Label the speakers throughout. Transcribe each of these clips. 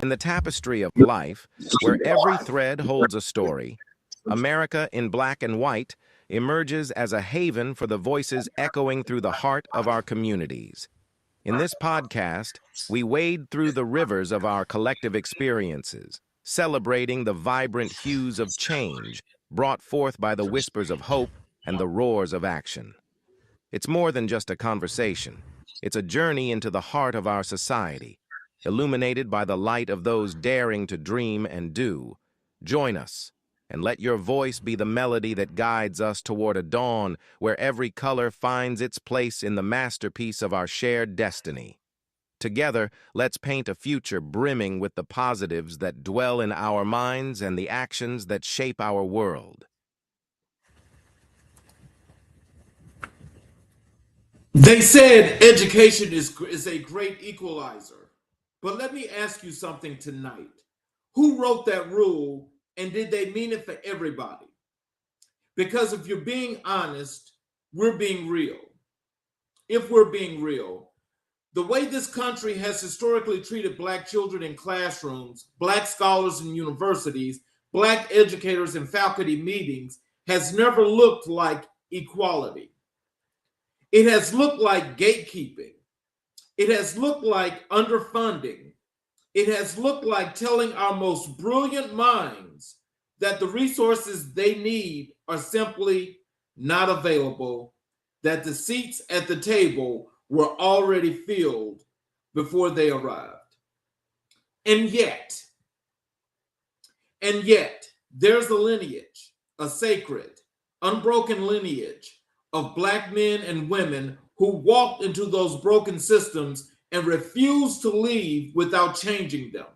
Speaker 1: In the tapestry of life, where every thread holds a story, America in black and white emerges as a haven for the voices echoing through the heart of our communities. In this podcast, we wade through the rivers of our collective experiences, celebrating the vibrant hues of change brought forth by the whispers of hope and the roars of action. It's more than just a conversation. It's a journey into the heart of our society, illuminated by the light of those daring to dream and do. Join us, and let your voice be the melody that guides us toward a dawn where every color finds its place in the masterpiece of our shared destiny. Together, let's paint a future brimming with the positives that dwell in our minds and the actions that shape our world.
Speaker 2: They said education is a great equalizer. But let me ask you something tonight. Who wrote that rule and did they mean it for everybody? Because if you're being honest, we're being real. If we're being real, the way this country has historically treated Black children in classrooms, Black scholars in universities, Black educators in faculty meetings has never looked like equality. It has looked like gatekeeping. It has looked like underfunding. It has looked like telling our most brilliant minds that the resources they need are simply not available, that the seats at the table were already filled before they arrived. And yet, there's a lineage, a sacred, unbroken lineage of Black men and women who walked into those broken systems and refused to leave without changing them.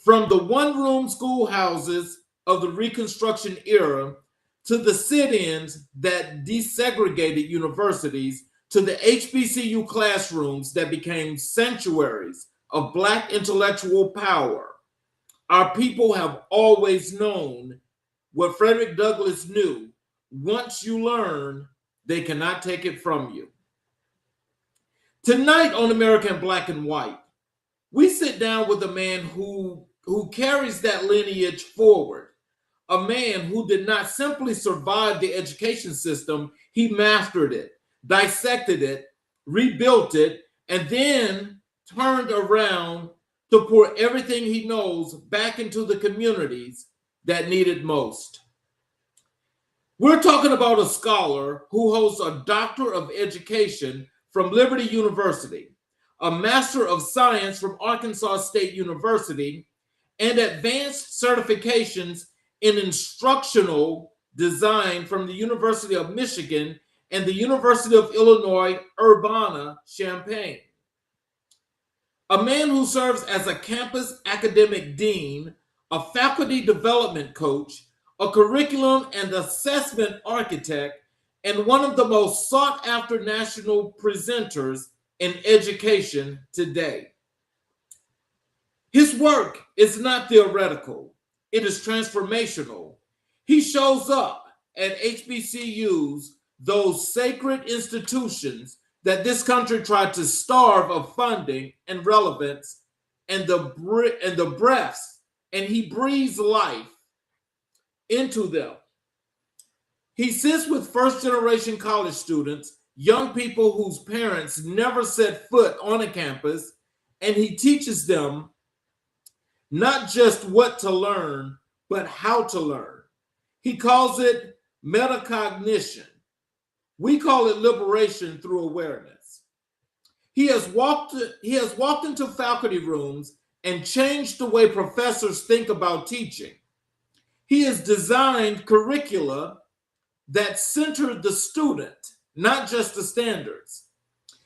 Speaker 2: From the one-room schoolhouses of the Reconstruction era to the sit-ins that desegregated universities to the HBCU classrooms that became sanctuaries of Black intellectual power, our people have always known what Frederick Douglass knew. Once you learn, they cannot take it from you. Tonight on American Black and White, we sit down with a man who carries that lineage forward. A man who did not simply survive the education system, he mastered it, dissected it, rebuilt it, and then turned around to pour everything he knows back into the communities that need it most. We're talking about a scholar who holds a Doctor of Education from Liberty University, a Master of Science from Arkansas State University, and advanced certifications in instructional design from the University of Michigan and the University of Illinois, Urbana-Champaign. A man who serves as a campus academic dean, a faculty development coach, a curriculum and assessment architect, and one of the most sought-after national presenters in education today. His work is not theoretical, it is transformational. He shows up at HBCUs, those sacred institutions that this country tried to starve of funding and relevance and the breaths, and he breathes life into them. He sits with first-generation college students, young people whose parents never set foot on a campus, and he teaches them not just what to learn, but how to learn. He calls it metacognition. We call it liberation through awareness. He has walked into faculty rooms and changed the way professors think about teaching. He has designed curricula that centered the student, not just the standards.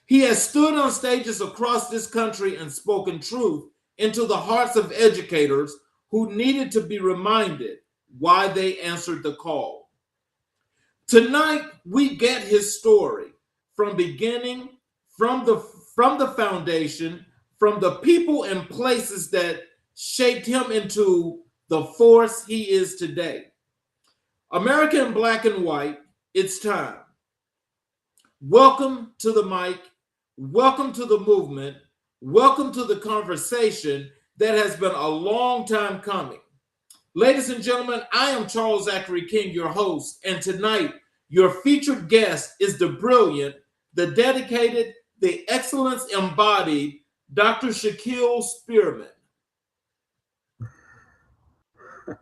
Speaker 2: He has stood on stages across this country and spoken truth into the hearts of educators who needed to be reminded why they answered the call. Tonight, we get his story from beginning, from the foundation, from the people and places that shaped him into the force he is today. American Black and White, it's time. Welcome to the mic. Welcome to the movement. Welcome to the conversation that has been a long time coming. Ladies and gentlemen, I am Charles Zachary King, your host, and tonight your featured guest is the brilliant, the dedicated, the excellence embodied Dr. Shaquille Spearman.
Speaker 3: Hey,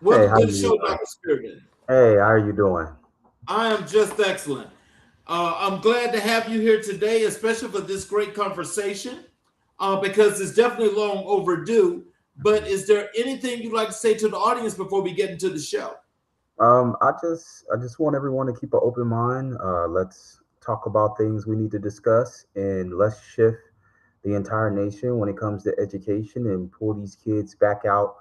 Speaker 2: Welcome
Speaker 3: how
Speaker 2: to
Speaker 3: are
Speaker 2: the
Speaker 3: you
Speaker 2: show,
Speaker 3: doing?
Speaker 2: Dr. Spearman.
Speaker 3: Hey, how are you doing?
Speaker 2: I am just excellent. I'm glad to have you here today, especially for this great conversation, because it's definitely long overdue. But is there anything you'd like to say to the audience before we get into the show?
Speaker 3: I just want everyone to keep an open mind. Let's talk about things we need to discuss, and let's shift the entire nation when it comes to education and pull these kids back out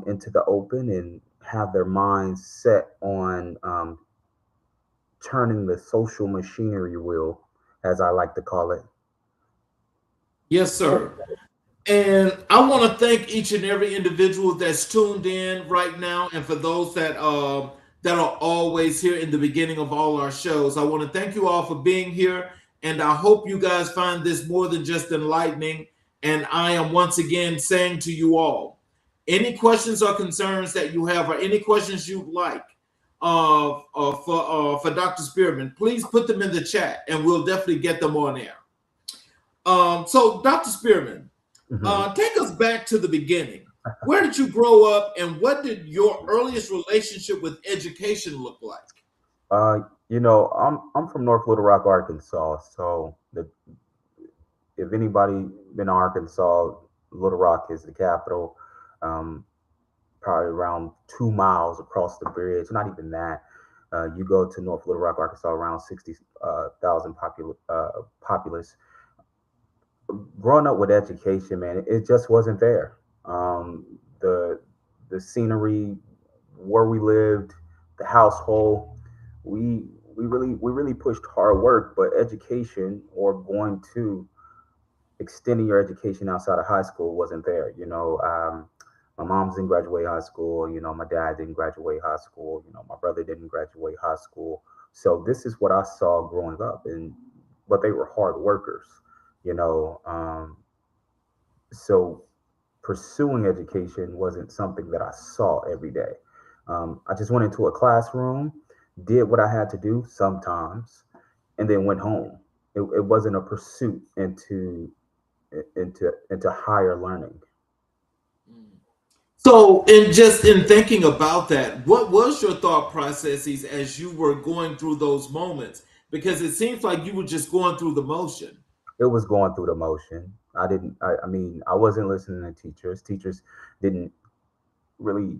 Speaker 3: into the open and have their minds set on turning the social machinery wheel, as I like to call it.
Speaker 2: Yes, sir. And I want to thank each and every individual that's tuned in right now, and for those that are always here in the beginning of all our shows. I want to thank you all for being here, and I hope you guys find this more than just enlightening. And I am once again saying to you all, any questions or concerns that you have, or any questions you'd like for Dr. Spearman, please put them in the chat, and we'll definitely get them on air. So, Dr. Spearman.
Speaker 3: Mhm.
Speaker 2: Take us back to the beginning. Where did you grow up, and what did your earliest relationship with education look like?
Speaker 3: I'm from North Little Rock, Arkansas. So if anybody been to Arkansas, Little Rock is the capital. Um, Probably around 2 miles across the bridge. Not even that. You go to North Little Rock, Arkansas, around 60,000 populace. Growing up with education, man, it just wasn't there. The scenery, where we lived, the household, we we really pushed hard work, but education or going to extending your education outside of high school wasn't there. My mom didn't graduate high school. My dad didn't graduate high school. My brother didn't graduate high school. So this is what I saw growing up, and but they were hard workers. You know, so pursuing education wasn't something that I saw every day. I just went into a classroom, did what I had to do sometimes, and then went home. It wasn't a pursuit into higher learning.
Speaker 2: So, in thinking about that, what was your thought processes as you were going through those moments? Because it seems like you were just going through the motion.
Speaker 3: It was going through the motion. I didn't. I mean, I wasn't listening to teachers. Teachers didn't really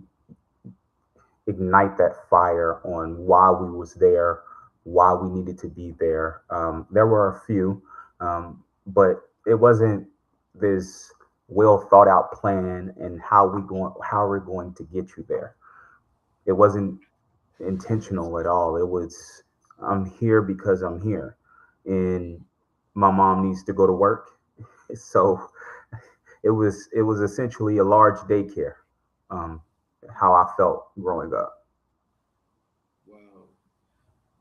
Speaker 3: ignite that fire on why we was there, why we needed to be there. There were a few, but it wasn't this well thought out plan and how we're going to get you there. It wasn't intentional at all. It was, I'm here because I'm here, and my mom needs to go to work. So it was essentially a large daycare. Um, how I felt growing up.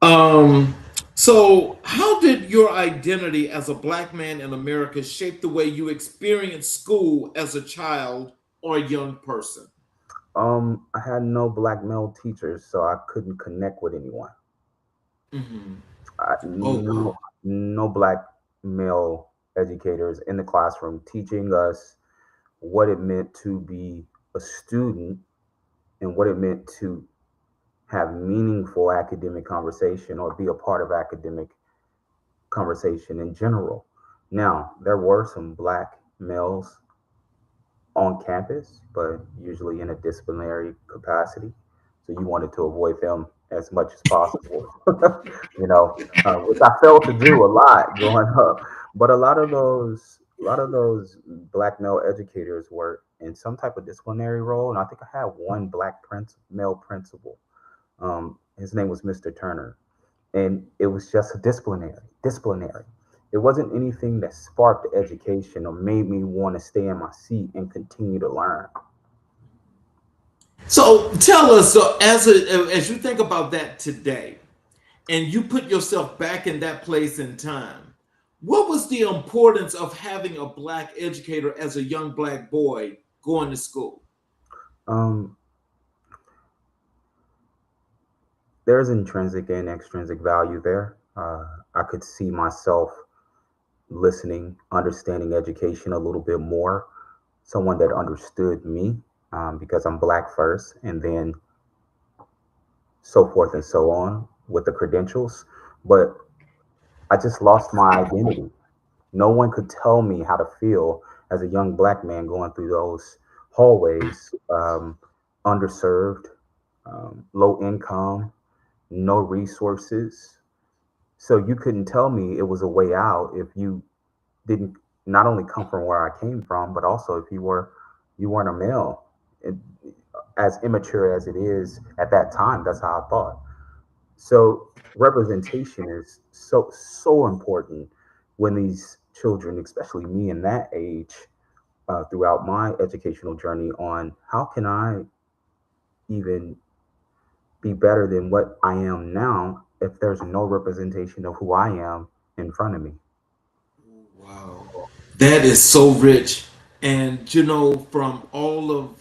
Speaker 2: Um, so how did your identity as a black man in America shape the way you experienced school as a child or a young person?
Speaker 3: I had no black male teachers, so I couldn't connect with anyone.
Speaker 2: Hmm. Oh,
Speaker 3: No,
Speaker 2: wow.
Speaker 3: no black male educators in the classroom teaching us what it meant to be a student and what it meant to have meaningful academic conversation or be a part of academic conversation in general. Now, there were some black males on campus, but usually in a disciplinary capacity. So you wanted to avoid them as much as possible, which I failed to do a lot growing up. But a lot of those black male educators were in some type of disciplinary role, and I think I had one male principal. His name was Mr. Turner, and it was just a disciplinary. It wasn't anything that sparked education or made me want to stay in my seat and continue to learn.
Speaker 2: So tell us, so as you think about that today, and you put yourself back in that place in time, What was the importance of having a black educator as a young black boy going to school?
Speaker 3: Um, there's intrinsic and extrinsic value there. I could see myself listening, understanding education a little bit more, someone that understood me, because I'm black first, and then so forth and so on with the credentials. But I just lost my identity. No one could tell me how to feel as a young black man going through those hallways, underserved, low income, no resources. So you couldn't tell me it was a way out if you didn't not only come from where I came from, but also if you weren't a male. It, as immature as it is at that time, that's how I thought. So representation is so important when these children, especially me in that age, throughout my educational journey, on how can I even be better than what I am now if there's no representation of who I am in front of me.
Speaker 2: Wow, that is so rich. And from all of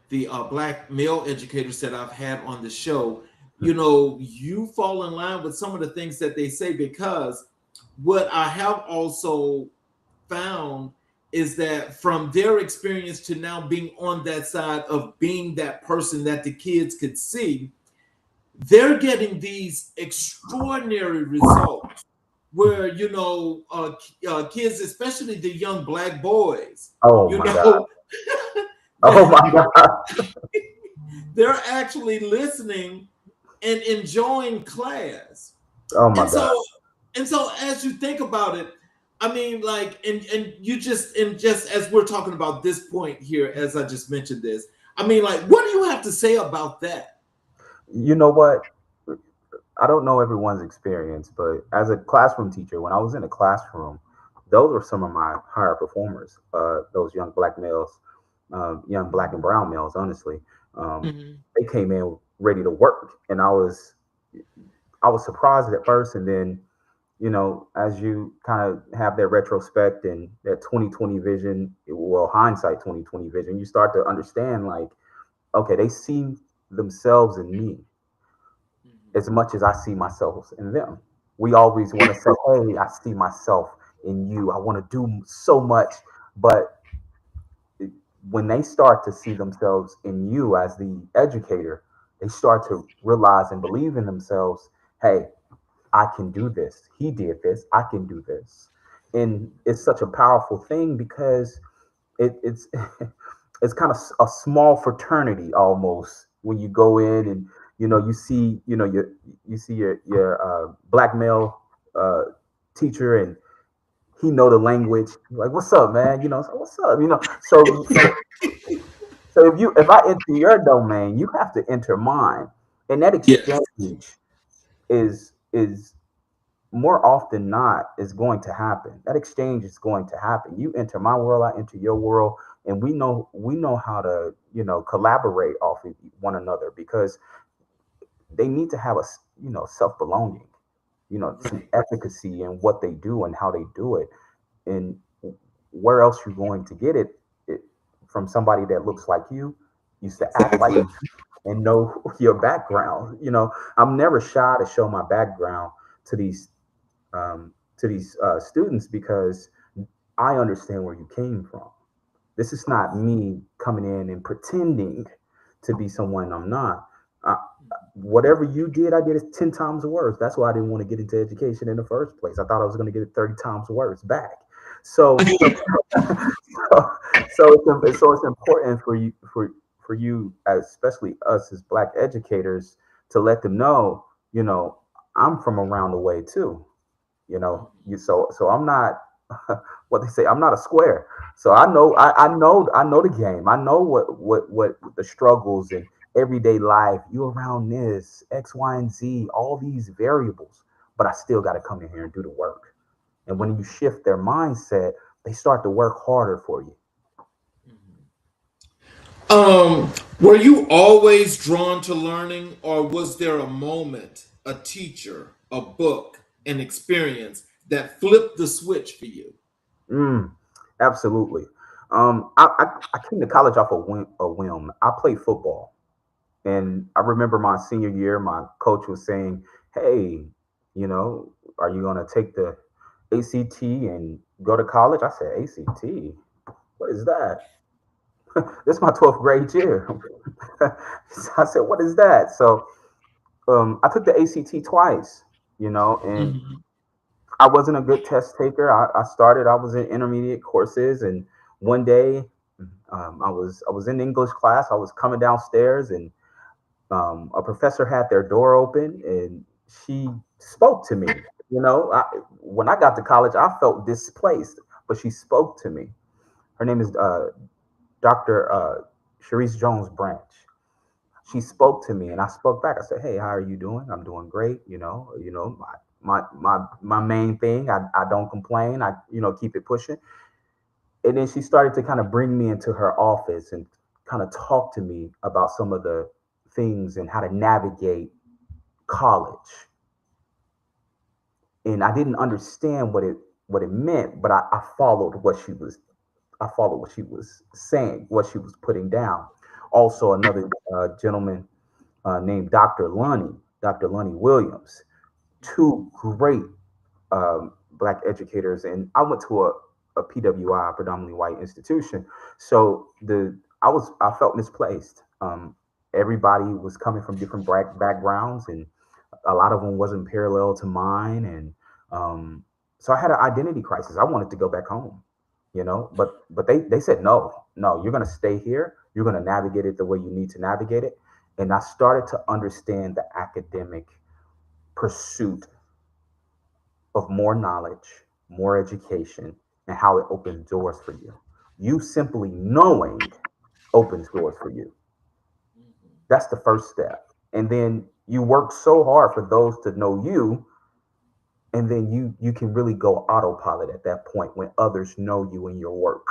Speaker 2: the black male educators that I've had on the show, you fall in line with some of the things that they say, because what I have also found is that from their experience to now being on that side of being that person that the kids could see, they're getting these extraordinary results where kids, especially the young black boys,
Speaker 3: Oh
Speaker 2: you
Speaker 3: my God.
Speaker 2: know
Speaker 3: Oh
Speaker 2: that
Speaker 3: my God.
Speaker 2: they're actually listening and enjoying class.
Speaker 3: Oh my
Speaker 2: And
Speaker 3: God.
Speaker 2: so as you think about it, I mean, like, and you just as we're talking about this point here, as I just mentioned this, I mean, like, what do you have to say about that?
Speaker 3: You know what? I don't know everyone's experience, but as a classroom teacher, when I was in a classroom, those were some of my higher performers. Those young black males, young black and brown males, honestly, um,
Speaker 2: Mhm.
Speaker 3: they came in ready to work, and I was surprised at first, and then as you kind of have that retrospect and that 2020 vision, well, hindsight 2020 vision, you start to understand like, okay, they see themselves in me
Speaker 2: Mhm.
Speaker 3: as much as I see myself in them. We always want to say, hey, I see myself in you. I want to do so much. But when they start to see themselves in you as the educator, they start to realize and believe in themselves, hey, I can do this. He did this. I can do this. And it's such a powerful thing because it's it's kind of a small fraternity almost when you go in and you see you see your black male uh, teacher, and he know the language. You're like, what's up, man? So what's up? So if I enter your domain, you have to enter mine, and that
Speaker 2: Yes.
Speaker 3: exchange is more often not is going to happen. That exchange is going to happen. You enter my world, I enter your world, and we know how to collaborate off of one another because they need to have a self belonging, some
Speaker 2: Right.
Speaker 3: efficacy in what they do and how they do it, and where else you're going to get it from somebody that looks like you, used to act like
Speaker 2: Exactly.
Speaker 3: and know your background. I'm never shy to show my background to these students because I understand where you came from. This is not me coming in and pretending to be someone I'm not. Uh, whatever you did, I did it 10 times worse. That's why I didn't want to get into education in the first place. I thought I was going to get it 30 times worse back. So, so, so it's important for you, especially us as black educators, to let them know, I'm from around the way too. So I'm not what they say. I'm not a square. So I know the game. I know what the struggles and everyday life. You around this X, Y, and Z, all these variables, but I still got to come in here and do the work. And when you shift their mindset, they start to work harder for you.
Speaker 2: Were you always drawn to learning, or was there a moment, a teacher, a book, an experience that flipped the switch for you?
Speaker 3: Mm, absolutely. I came to college off a whim. I played football. And I remember my senior year, my coach was saying, "Hey, are you going to take the ACT and go to college?" I said, "ACT? What is that?" This is my 12th grade year. So I said, "What is that?" So I took the ACT twice, and
Speaker 2: Mhm.
Speaker 3: I wasn't a good test taker. I was in intermediate courses, and one day I was in English class. I was coming downstairs, and a professor had their door open, and she spoke to me. When I got to college, I felt displaced, but she spoke to me. Her name is Dr. Sharice Jones Branch. She spoke to me, and I spoke back. I said, "Hey, how are you doing? I'm doing great. My main thing. I don't complain. I keep it pushing." And then she started to kind of bring me into her office and kind of talk to me about some of the things and how to navigate college. And I didn't understand what it meant, but I followed what she was saying, what she was putting down. Also, another gentleman named Dr. Lunny Williams, two great black educators, and I went to a PWI, predominantly white institution. So I felt misplaced. Everybody was coming from different backgrounds, and a lot of them wasn't parallel to mine, and so I had an identity crisis. I wanted to go back home, but they said no, no, you're going to stay here. You're going to navigate it the way you need to navigate it. And I started to understand the academic pursuit of more knowledge, more education, and how it opens doors for you. You simply knowing opens doors for you. That's the first step. And then you work so hard for those to know you, and then you can really go autopilot at that point when others know you and your work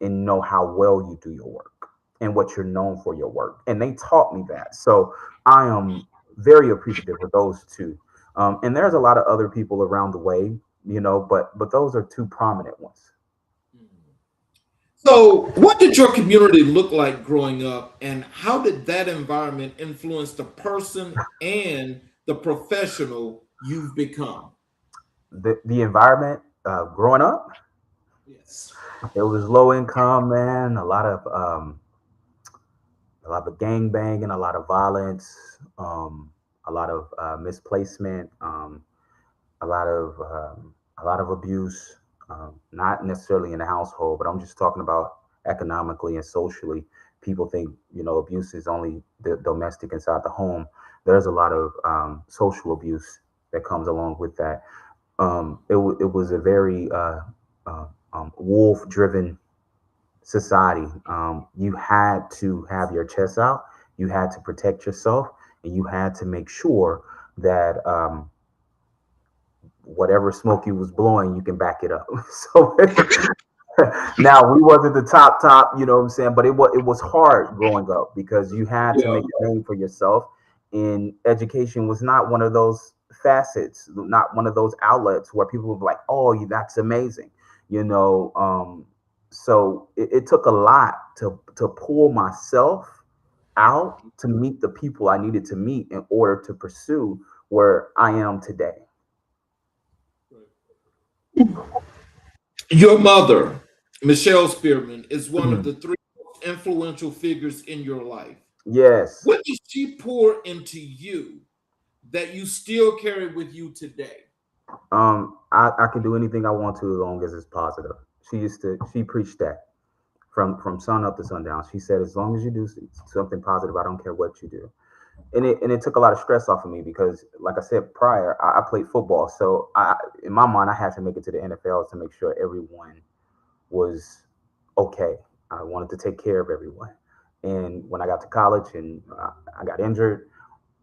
Speaker 3: and know how well you do your work and what you're known for your work. And they taught me that. So I am very appreciative of those two. And there's a lot of other people around the way, but those are two prominent ones.
Speaker 2: So, what did your community look like growing up, and how did that environment influence the person and the professional you've become?
Speaker 3: The environment growing up,
Speaker 2: Yes.
Speaker 3: it was low income, man. A lot of gang banging, a lot of violence, a lot of misplacement, a lot of abuse. Not necessarily in the household, but I'm just talking about economically and socially. People think abuse is only the domestic inside the home. There's a lot of social abuse that comes along with that. It was a very wolf driven society. You had to have your chest out, you had to protect yourself, and you had to make sure that whatever smoke you was blowing, you can back it up. So now we wasn't the top, you know what I'm saying, but it was hard growing up because you had to
Speaker 2: Yeah.
Speaker 3: make a name for yourself, and education was not one of those facets, not one of those outlets where people were like, "Oh, that's amazing," you know. So it took a lot to pull myself out to meet the people I needed to meet in order to pursue where I am today.
Speaker 2: Your mother, Michelle Spearman, is one of
Speaker 3: Mhm.
Speaker 2: the three most influential figures in your life.
Speaker 3: Yes.
Speaker 2: What did she pour into you that you still carry with you today?
Speaker 3: I can do anything I want to as long as it's positive. She preached that from sun up to sundown. She said, as long as you do something positive, I don't care what you do. And it took a lot of stress off of me because, like I said prior, I played football. So in my mind, I had to make it to the NFL to make sure everyone was okay. I wanted to take care of everyone. And when I got to college and I got injured,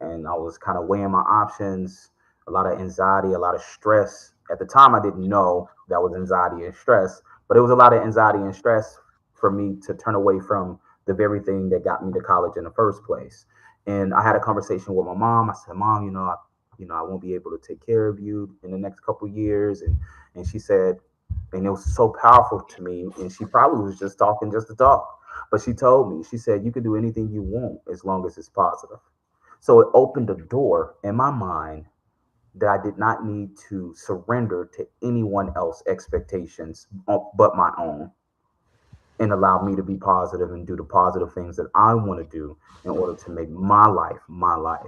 Speaker 3: and I was kind of weighing my options, a lot of anxiety, a lot of stress. At the time, I didn't know that was anxiety and stress, but it was a lot of anxiety and stress for me to turn away from the very thing that got me to college in the first place. And I had a conversation with my mom. I said, "Mom, I won't be able to take care of you in the next couple years. And she said, and it was so powerful to me. And she probably was just talking just to talk, but she told me, she said, you can do anything you want as long as it's positive. So it opened a door in my mind that I did not need to surrender to anyone else's expectations but my own, and allow me to be positive and do the positive things that I want to do in order to make my life my life.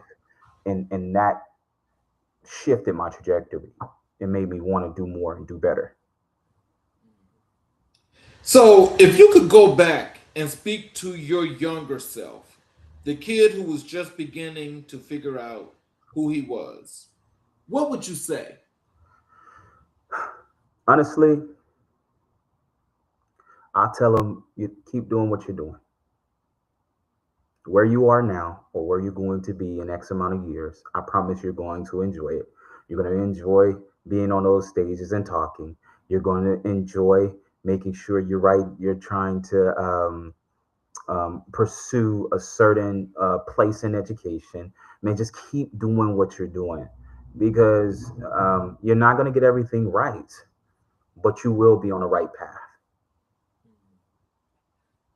Speaker 3: And that shifted my trajectory. It made me want to do more and do better.
Speaker 2: So, if you could go back and speak to your younger self, the kid who was just beginning to figure out who he was, what would you say?
Speaker 3: Honestly, I tell them, you keep doing what you're doing. Where you are now or where you're going to be in X amount of years, I promise you're going to enjoy it. You're going to enjoy being on those stages and talking. You're going to enjoy making sure you're right. You're trying to pursue a certain place in education. Man, just keep doing what you're doing, because you're not going to get everything right, but you will be on the right path.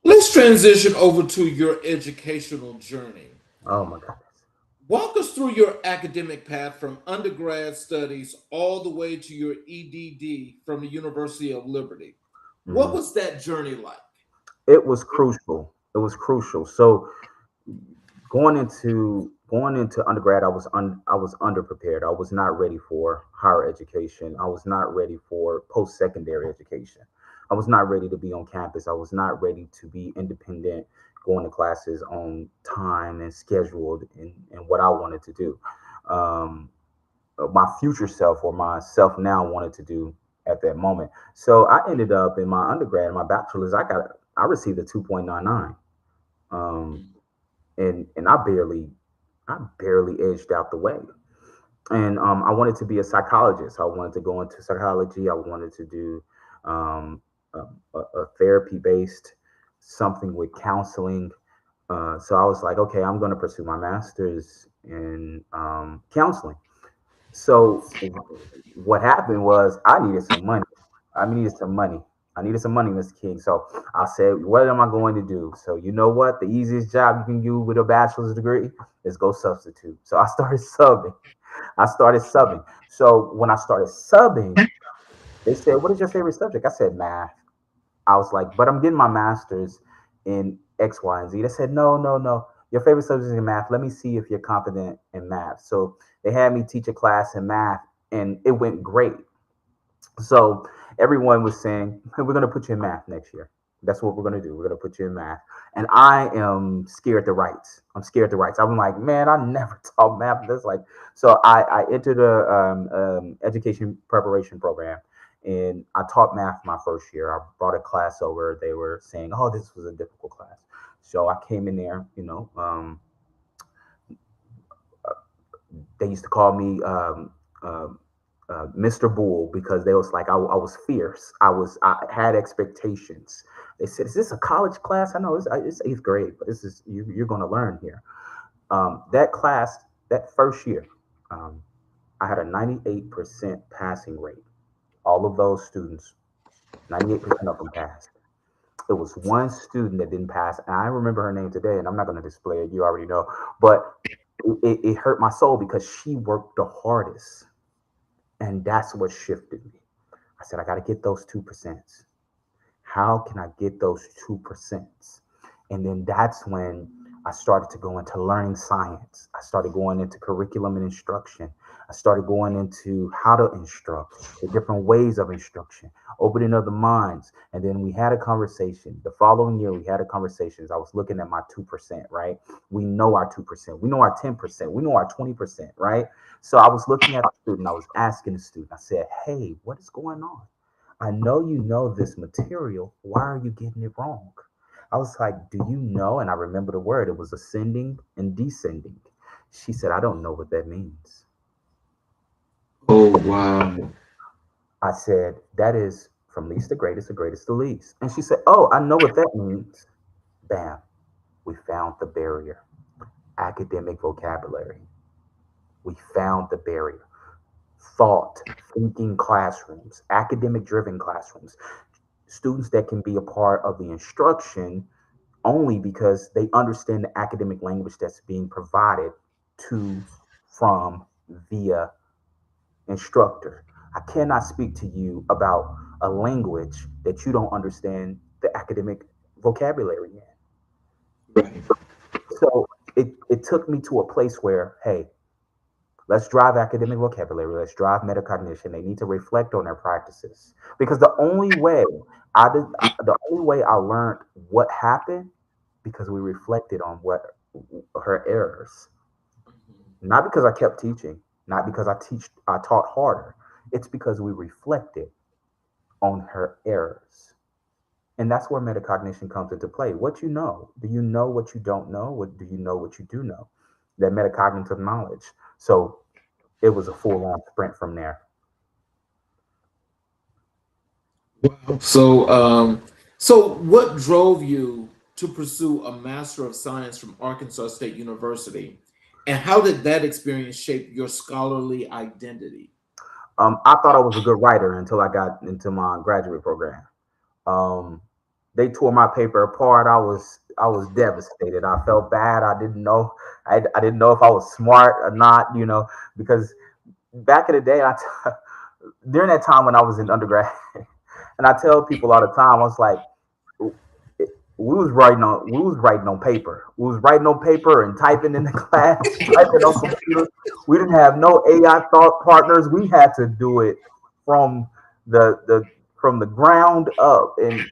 Speaker 2: Let's transition over to your educational journey.
Speaker 3: Oh my goodness.
Speaker 2: Walk us through your academic path from undergrad studies all the way to your EDD from the University of Liberty. What
Speaker 3: Mhm.
Speaker 2: was that journey like?
Speaker 3: It was crucial. It was crucial. So going into undergrad, I was underprepared. I was not ready for higher education. I was not ready for post secondary education. I was not ready to be on campus. I was not ready to be independent, going to classes on time and scheduled, and what I wanted to do. Um, my future self, or myself now, wanted to do at that moment. So I ended up in my undergrad, my bachelor's. I received a 2.99. Um, and I barely edged out the way. And I wanted to be a psychologist. I wanted to go into psychology. I wanted to do um, a therapy based something with counseling. So I was like, okay, I'm going to pursue my master's in counseling. So what happened was I needed some money. I needed some money. I needed some money, Mr. King. So I said, what am I going to do? So you know what? The easiest job you can do with a bachelor's degree is go substitute. So I started subbing. I started subbing. So when I started subbing, they said, what is your favorite subject? I said math. I was like, but I'm getting my master's in X, Y, and Z. They said, no, no, no. Your favorite subject is in math. Let me see if you're confident in math. So they had me teach a class in math, and it went great. So everyone was saying, hey, we're going to put you in math next year. That's what we're going to do. We're going to put you in math. And I am scared to write. I'm scared to write. So I'm like, man, I never taught math. That's like, so I entered a education preparation program, and I taught math my first year. I brought a class over. They were saying, oh, this was a difficult class. So I came in there, they used to call me Mr. Bull, because they was like I was fierce. I had expectations. They said, "Is this a college class?" I know it's eighth grade, but this is you're going to learn here. That class, that first year, um, I had a 98% passing rate. All of those students, 98% of them passed. It was one student that didn't pass, and I remember her name today, and I'm not going to display it. You already know, but it hurt my soul because she worked the hardest, and that's what shifted me. I said, I got to get those 2%. How can I get those 2%? And then that's when I started to go into learning science. I started going into curriculum and instruction. I started going into how to instruct, the different ways of instruction, opening of the minds. And then we had a conversation. The following year, we had a conversation. I was looking at my 2%, right? We know our 2%. We know our 10%. We know our 20%, right? So I was looking at the student. I was asking the student, I said, hey, what is going on? I know you know this material. Why are you getting it wrong? I was like, do you know? And I remember the word. It was ascending and descending. She said, I don't know what that means.
Speaker 2: Oh, wow.
Speaker 3: I said, that is from least to greatest, the greatest to least. And she said, oh, I know what that means. Bam, we found the barrier. Academic vocabulary. We found the barrier. Thought, thinking classrooms, academic driven classrooms, students that can be a part of the instruction only because they understand the academic language that's being provided to, from, via instructor. I cannot speak to you about a language that you don't understand the academic vocabulary in.
Speaker 2: Right.
Speaker 3: So it took me to a place where, hey, let's drive academic vocabulary. Let's drive metacognition. They need to reflect on their practices because the only way I learned what happened because we reflected on what her errors. Not because I kept teaching, not because I taught harder. It's because we reflected on her errors. And that's where metacognition comes into play. What you know. Do you know what you don't know? What do you know what you do know? That metacognitive knowledge. So it was a full on sprint from there.
Speaker 2: Wow. So what drove you to pursue a Master of Science from Arkansas State University, and how did that experience shape your scholarly identity?
Speaker 3: I thought I was a good writer until I got into my graduate program. Um, they tore my paper apart. I was devastated. I felt bad. I didn't know if I was smart or not. Because back in the day, during that time when I was in undergrad, and I tell people all the time, I was like, we was writing on paper. We was writing on paper and typing in the class, typing on computer. We didn't have no AI thought partners. We had to do it from the ground up, and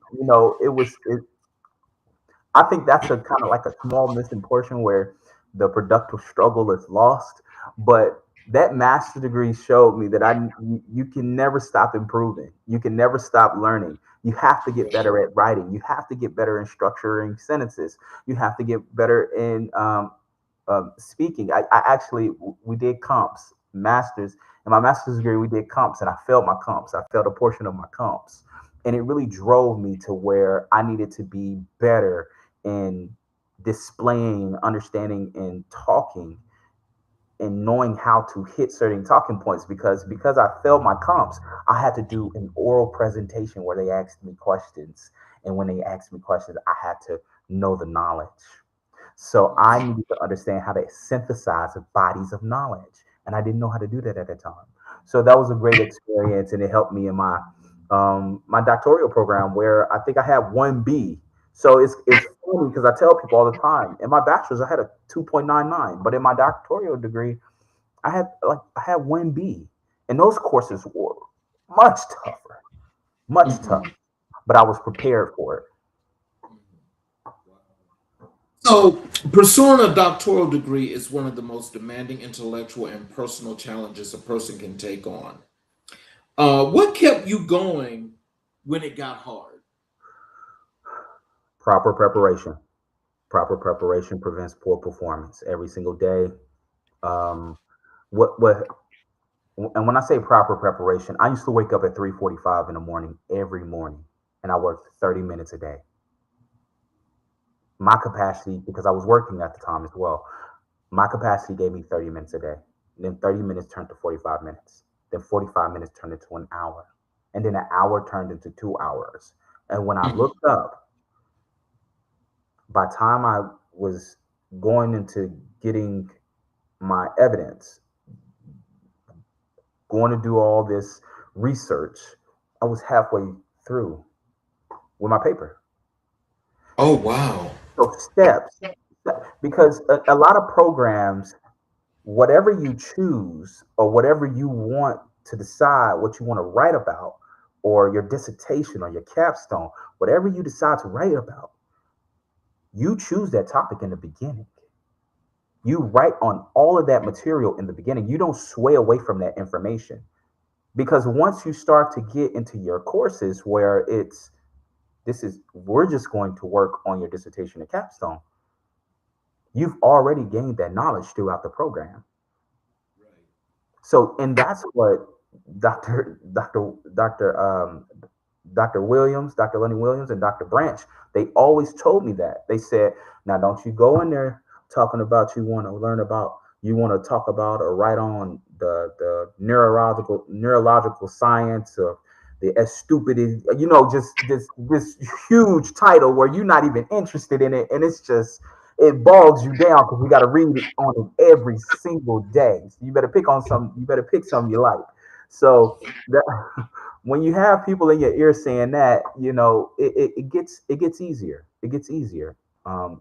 Speaker 3: I think that's a kind of like a small missing portion where the productive struggle is lost. But that master's degree showed me that you can never stop improving. You can never stop learning. You have to get better at writing. You have to get better in structuring sentences. You have to get better in speaking. I actually we did comps, masters. In my master's degree, we did comps, and I failed my comps. I failed a portion of my comps, and it really drove me to where I needed to be better in displaying, understanding, and talking, and knowing how to hit certain talking points because I failed my comps, I had to do an oral presentation where they asked me questions, and when they asked me questions, I had to know the knowledge. So I needed to understand how to synthesize bodies of knowledge, and I didn't know how to do that at the time. So that was a great experience, and it helped me in my doctoral program where I think I had 1B. So it's funny because I tell people all the time. In my bachelor's, I had a 2.99, but in my doctoral degree, I had 1B, and those courses were much tougher, much tougher.
Speaker 2: Mhm.
Speaker 3: But I was prepared for it.
Speaker 2: So, pursuing a doctoral degree is one of the most demanding intellectual and personal challenges a person can take on. What kept you going when it got hard?
Speaker 3: Proper preparation. Proper preparation prevents poor performance every single day. Um, what and when I say proper preparation, I used to wake up at 3:45 in the morning every morning, and I worked 30 minutes a day. My capacity, because I was working at the time as well, my capacity gave me 30 minutes a day. Then 30 minutes turned to 45 minutes. Then 45 minutes turned into an hour. And then an hour turned into 2 hours. And when I
Speaker 2: Mhm.
Speaker 3: looked up, by the time I was going into getting my evidence, going to do all this research, I was halfway through with my paper.
Speaker 2: Oh, wow.
Speaker 3: So steps, because a lot of programs, whatever you choose or whatever you want to decide what you want to write about, or your dissertation or your capstone, whatever you decide to write about, you choose that topic in the beginning. You write on all of that material in the beginning. You don't sway away from that information. Because once you start to get into your courses where we're just going to work on your dissertation and capstone, you've already gained that knowledge throughout the program. So, and that's what Dr. Williams, Dr. Lenny Williams, and Dr. Branch, they always told me that. They said, now don't you go in there talking about you want to learn about you want to talk about or write on the neurological science of the as stupid as just this huge title where you're not even interested in it, and it's just it bogs you down because we got to read on it every single day. So you better pick on some. You better pick something you like. So that, when you have people in your ear saying that, it gets easier. It gets easier.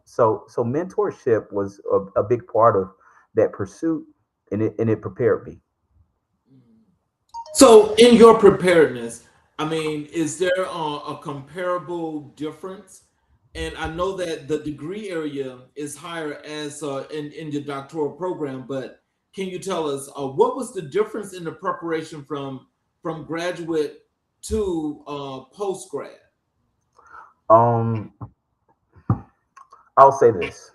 Speaker 3: So mentorship was a big part of that pursuit, and it prepared me.
Speaker 2: So, in your preparedness, I mean, is there a comparable difference? And I know that the degree area is higher as in your doctoral program, but can you tell us what was the difference in the preparation from graduate to post grad?
Speaker 3: Um, I'll say this: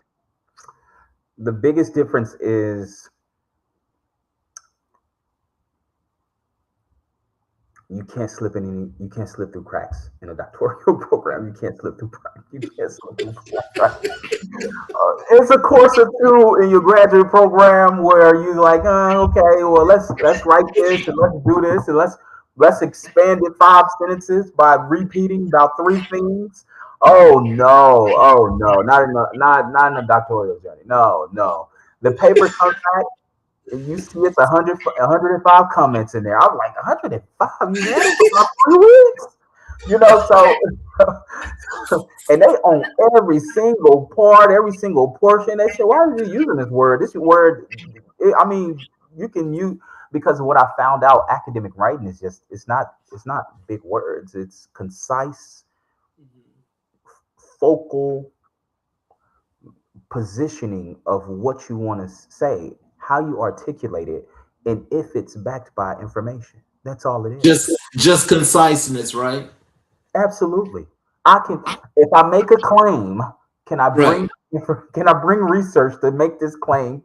Speaker 3: the biggest difference is you can't slip through cracks in a doctoral program. You can't slip through cracks. You can't slip through cracks. It's a course or two in your graduate program where you like, okay, well let's write this and let's do this and let's expand it 5 sentences by repeating about 3 things. Oh no, not in a doctoral journey. No, no. The paper comes back and you see it's 105 comments in there. I'm like 105. You had it for about 3 weeks. So and they own every single part, every single portion. They say, why are you using this word? This word, I mean, you can use because of what I found out. Academic writing is just it's not big words. It's concise, focal positioning of what you want to say, how you articulate it, and if it's backed by information. That's all it is.
Speaker 2: Just conciseness, right?
Speaker 3: Absolutely. I can if I make a claim, can I
Speaker 2: Right.
Speaker 3: bring can I bring research to make this claim?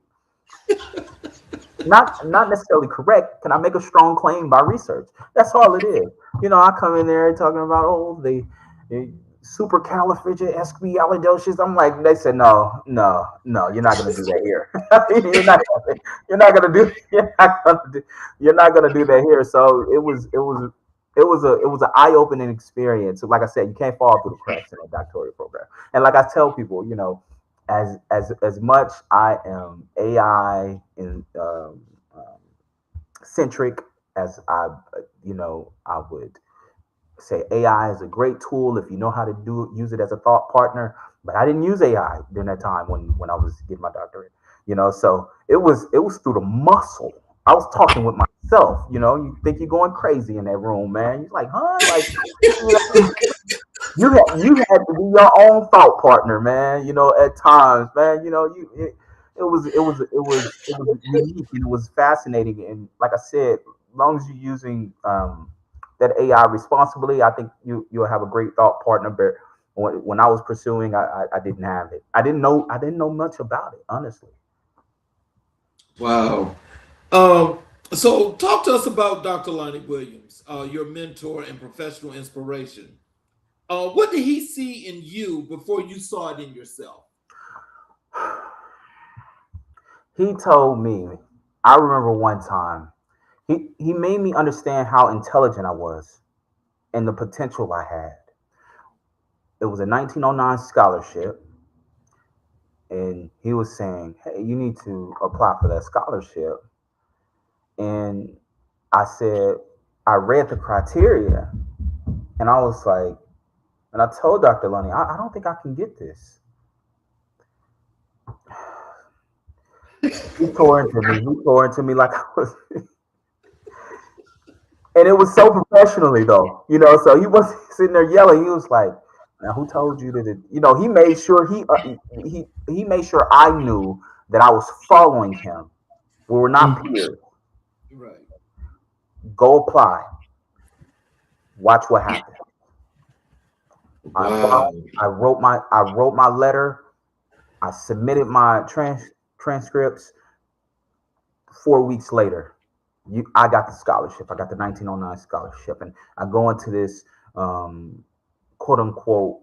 Speaker 3: Not necessarily correct. Can I make a strong claim by research? That's all it is. I come in there talking about the supercalifragilisticexpialidocious. I'm like, they said no, no, no. You're not gonna do that here. You're not gonna do that here. So it was an eye opening experience. Like I said, you can't fall through the cracks in a doctoral program. And like I tell people, as much I am AI and centric as I would say AI is a great tool if you know how to use it as a thought partner. But I didn't use AI during that time when I was getting my doctorate. So it was through the muscle. I was talking with myself. You think you're going crazy in that room, man. You're like, huh? Like, you know, you had to be your own thought partner, man. At times, man. It was unique and it was fascinating. And like I said, as long as you're using that AI responsibly, I think you'll have a great thought partner. But when I was pursuing, I didn't have it. I didn't know much about it, honestly.
Speaker 2: Wow. Um, so, talk to us about Dr. Lonnie Williams, your mentor and professional inspiration. What did he see in you before you saw it in yourself?
Speaker 3: He told me. I remember one time. He made me understand how intelligent I was and the potential I had. It was a 1909 scholarship, and he was saying, "Hey, you need to apply for that scholarship." And I said, I read the criteria, and I was like, and I told Dr. Lunny, I don't think I can get this. He tore into me. He tore into me like I was, and it was so professionally though. So he wasn't sitting there yelling. He was like, "Now, who told you that?" He made sure he made sure I knew that I was following him. We were not
Speaker 2: Mhm.
Speaker 3: peers.
Speaker 2: Right.
Speaker 3: Go apply. Watch what happens. I applied.
Speaker 2: Wow.
Speaker 3: I wrote my letter. I submitted my transcripts. 4 weeks later, I got the scholarship. I got the 1909 scholarship, and I go into this quote unquote,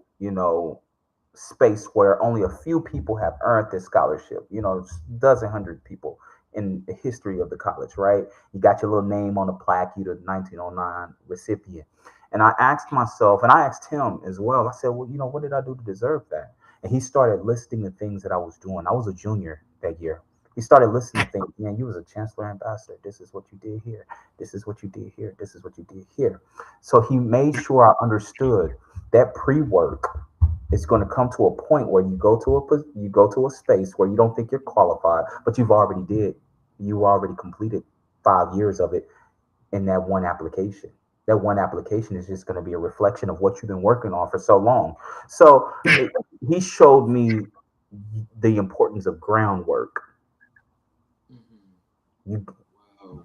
Speaker 3: space where only a few people have earned this scholarship. You know, it's dozen hundred people in the history of the college, right? You got your little name on the plaque, you the 1909 recipient. And I asked myself, and I asked him as well, I said, well, you know, what did I do to deserve that? And he started listing the things that I was doing. I was a junior that year. He started listening to things, man, you was a chancellor ambassador. This is what you did here. This is what you did here. This is what you did here. So he made sure I understood that pre-work it's going to come to a point where you go to a space where you don't think you're qualified, but you already completed 5 years of it in that one application. That one application is just going to be a reflection of what you've been working on for so long. So he showed me the importance of groundwork.
Speaker 2: Mhm.
Speaker 3: You
Speaker 2: Wow.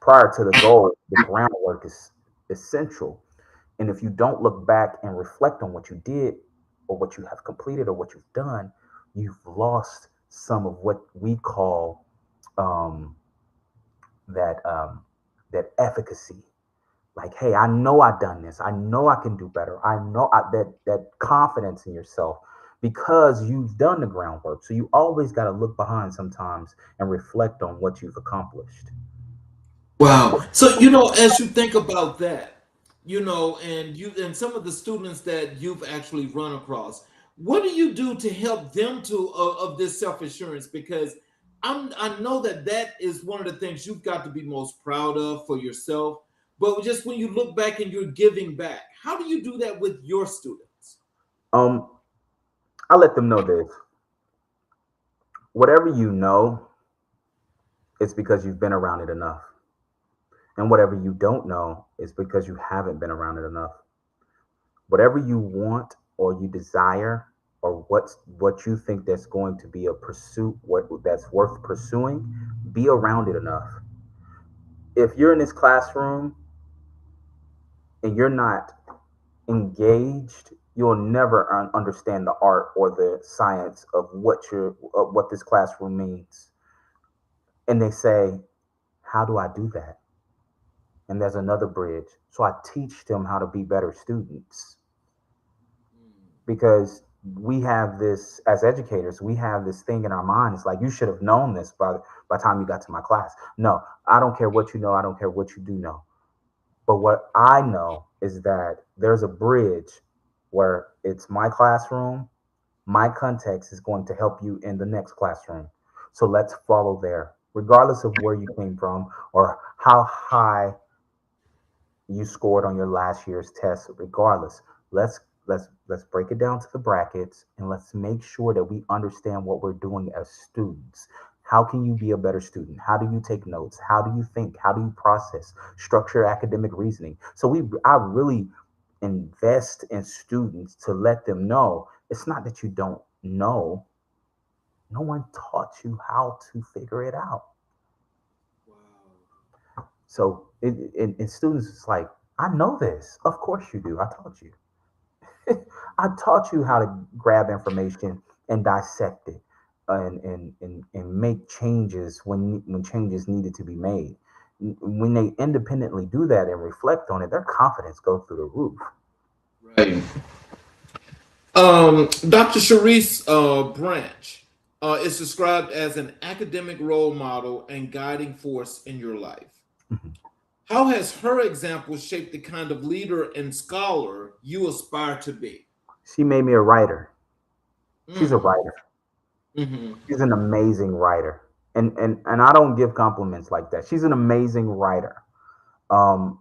Speaker 3: prior to the goal, the groundwork is essential. And if you don't look back and reflect on what you did or what you have completed or what you've done, you've lost some of what we call um, that that efficacy. Like, hey, I know I've done this. I know I can do better. That confidence in yourself because you've done the groundwork. So you always got to look behind sometimes and reflect on what you've accomplished.
Speaker 2: Wow. So, as you think about that, and some of the students that you've actually run across, what do you do to help them of this self-assurance? Because I know that is one of the things you've got to be most proud of for yourself. But just when you look back and you're giving back, how do you do that with your students?
Speaker 3: Um, I let them know this. Whatever you know, it's because you've been around it enough. And whatever you don't know is because you haven't been around it enough. Whatever you want or you desire or what you think that's going to be a pursuit what that's worth pursuing, be around it enough. If you're in this classroom and you're not engaged, you'll never understand the art or the science of what this classroom means. And they say, how do I do that? And there's another bridge. So I teach them how to be better students because we have this as educators, we have this thing in our minds like you should have known this by the time you got to my class. No, I don't care what you know, I don't care what you do know. But what I know is that there's a bridge where it's my classroom, my context is going to help you in the next classroom. So let's follow there, regardless of where you came from or how high you scored on your last year's test. Regardless, let's let's break it down to the brackets and let's make sure that we understand what we're doing as students. How can you be a better student? How do you take notes? How do you think? How do you process structure academic reasoning? So I really invest in students to let them know it's not that you don't know, no one taught you how to figure it out.
Speaker 2: Wow.
Speaker 3: So in students, it's like, I know this. Of course you do. I taught you. I taught you how to grab information and dissect it and make changes when changes needed to be made. When they independently do that and reflect on it, their confidence goes through the roof.
Speaker 2: Right. Dr. Sharice Branch is described as an academic role model and guiding force in your life.
Speaker 3: Mhm.
Speaker 2: How has her example shaped the kind of leader and scholar you aspire to be?
Speaker 3: She made me a writer. She's a
Speaker 2: Mm,
Speaker 3: writer.
Speaker 2: hmm.
Speaker 3: She's an amazing writer. And I don't give compliments like that. She's an amazing writer. Um,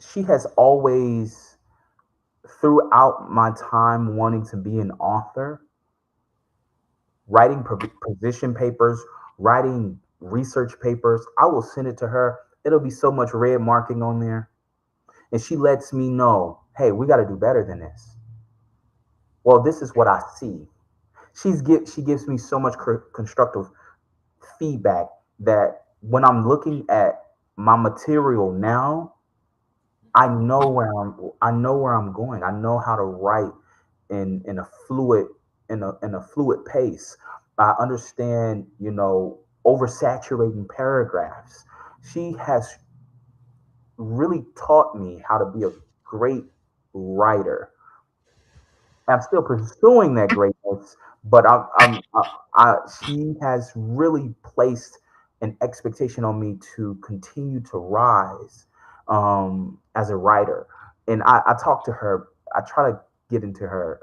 Speaker 3: she has always, throughout my time wanting to be an author, writing position papers, writing research papers, I will send it to her. It'll be so much red marking on there. And she lets me know, hey, we got to do better than this. Well, this is what I see. She gives me so much constructive feedback that when I'm looking at my material now, I know where I'm going. I know how to write in a fluid pace. I understand, oversaturating paragraphs. She has really taught me how to be a great writer. I'm still pursuing that greatness, but she has really placed an expectation on me to continue to rise as a writer. And I talk to her. I try to get into her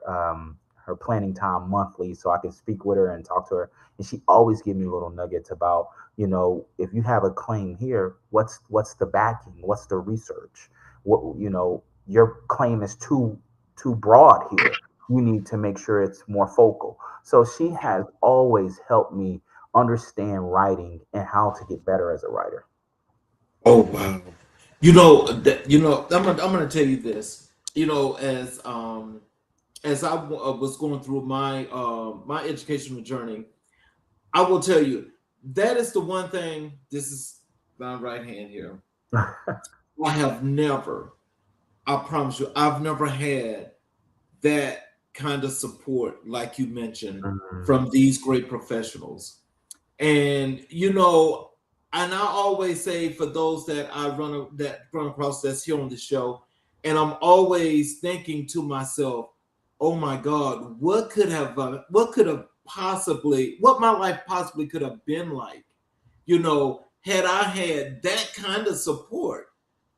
Speaker 3: planning time monthly so I can speak with her and talk to her. And she always give me little nuggets about, if you have a claim here, what's the backing? What's the research? Your claim is too broad here. You need to make sure it's more focal. So she has always helped me understand writing and how to get better as a writer.
Speaker 2: Oh wow. I'm gonna tell you this. As I was going through my educational journey, I will tell you that is the one thing. This is my right hand here. I have never, I promise you, I've never had that kind of support, like you mentioned,
Speaker 3: Mhm.
Speaker 2: from these great professionals. And and I always say for those that run across that's here on the show, and I'm always thinking to myself, "Oh my God, what my life possibly could have been like, had I had that kind of support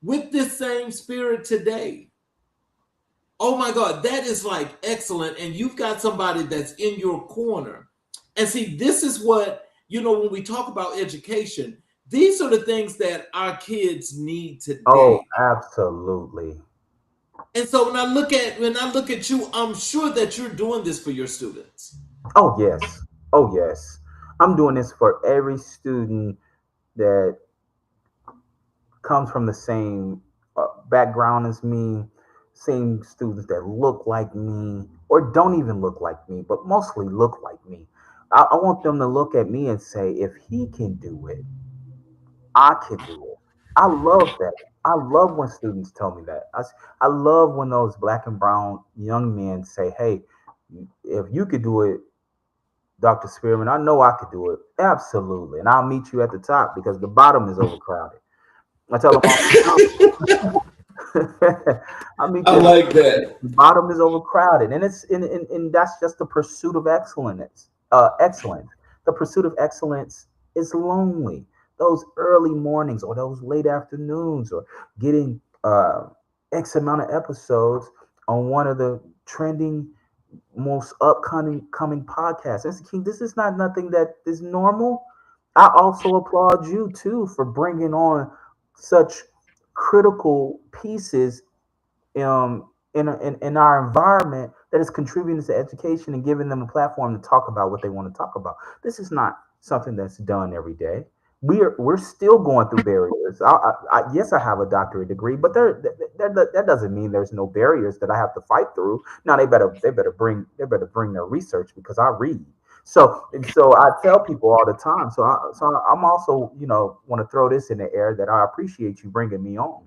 Speaker 2: with this same spirit today." Oh my God, that is like excellent. And you've got somebody that's in your corner. And see, this is what, when we talk about education, these are the things that our kids need
Speaker 3: Oh,
Speaker 2: today.
Speaker 3: absolutely.
Speaker 2: And so when I look at you, I'm sure that you're doing this for your students.
Speaker 3: Oh, yes. Oh, yes. I'm doing this for every student that comes from the same background as me, same students that look like me or don't even look like me, but mostly look like me. I want them to look at me and say, if he can do it, I can do it. I love that. I love when students tell me that. I love when those black and brown young men say, hey, if you could do it, Dr. Spearman, I know I could do it. Absolutely. And I'll meet you at the top because the bottom is overcrowded. I tell them all I mean,
Speaker 2: I like that.
Speaker 3: the bottom is overcrowded, and and that's just the pursuit of excellence. Excellence. The pursuit of excellence is lonely. Those early mornings, or those late afternoons, or getting X amount of episodes on one of the trending, most upcoming coming podcasts. This is not nothing that is normal. I also applaud you too for bringing on such critical pieces in our environment that is contributing to education and giving them a platform to talk about what they want to talk about. This is not something that's done every day. We're still going through barriers. Yes, I have a doctorate degree, but that doesn't mean there's no barriers that I have to fight through. Now they better bring their research because I read. So I tell people all the time. I'm also want to throw this in the air that I appreciate you bringing me on.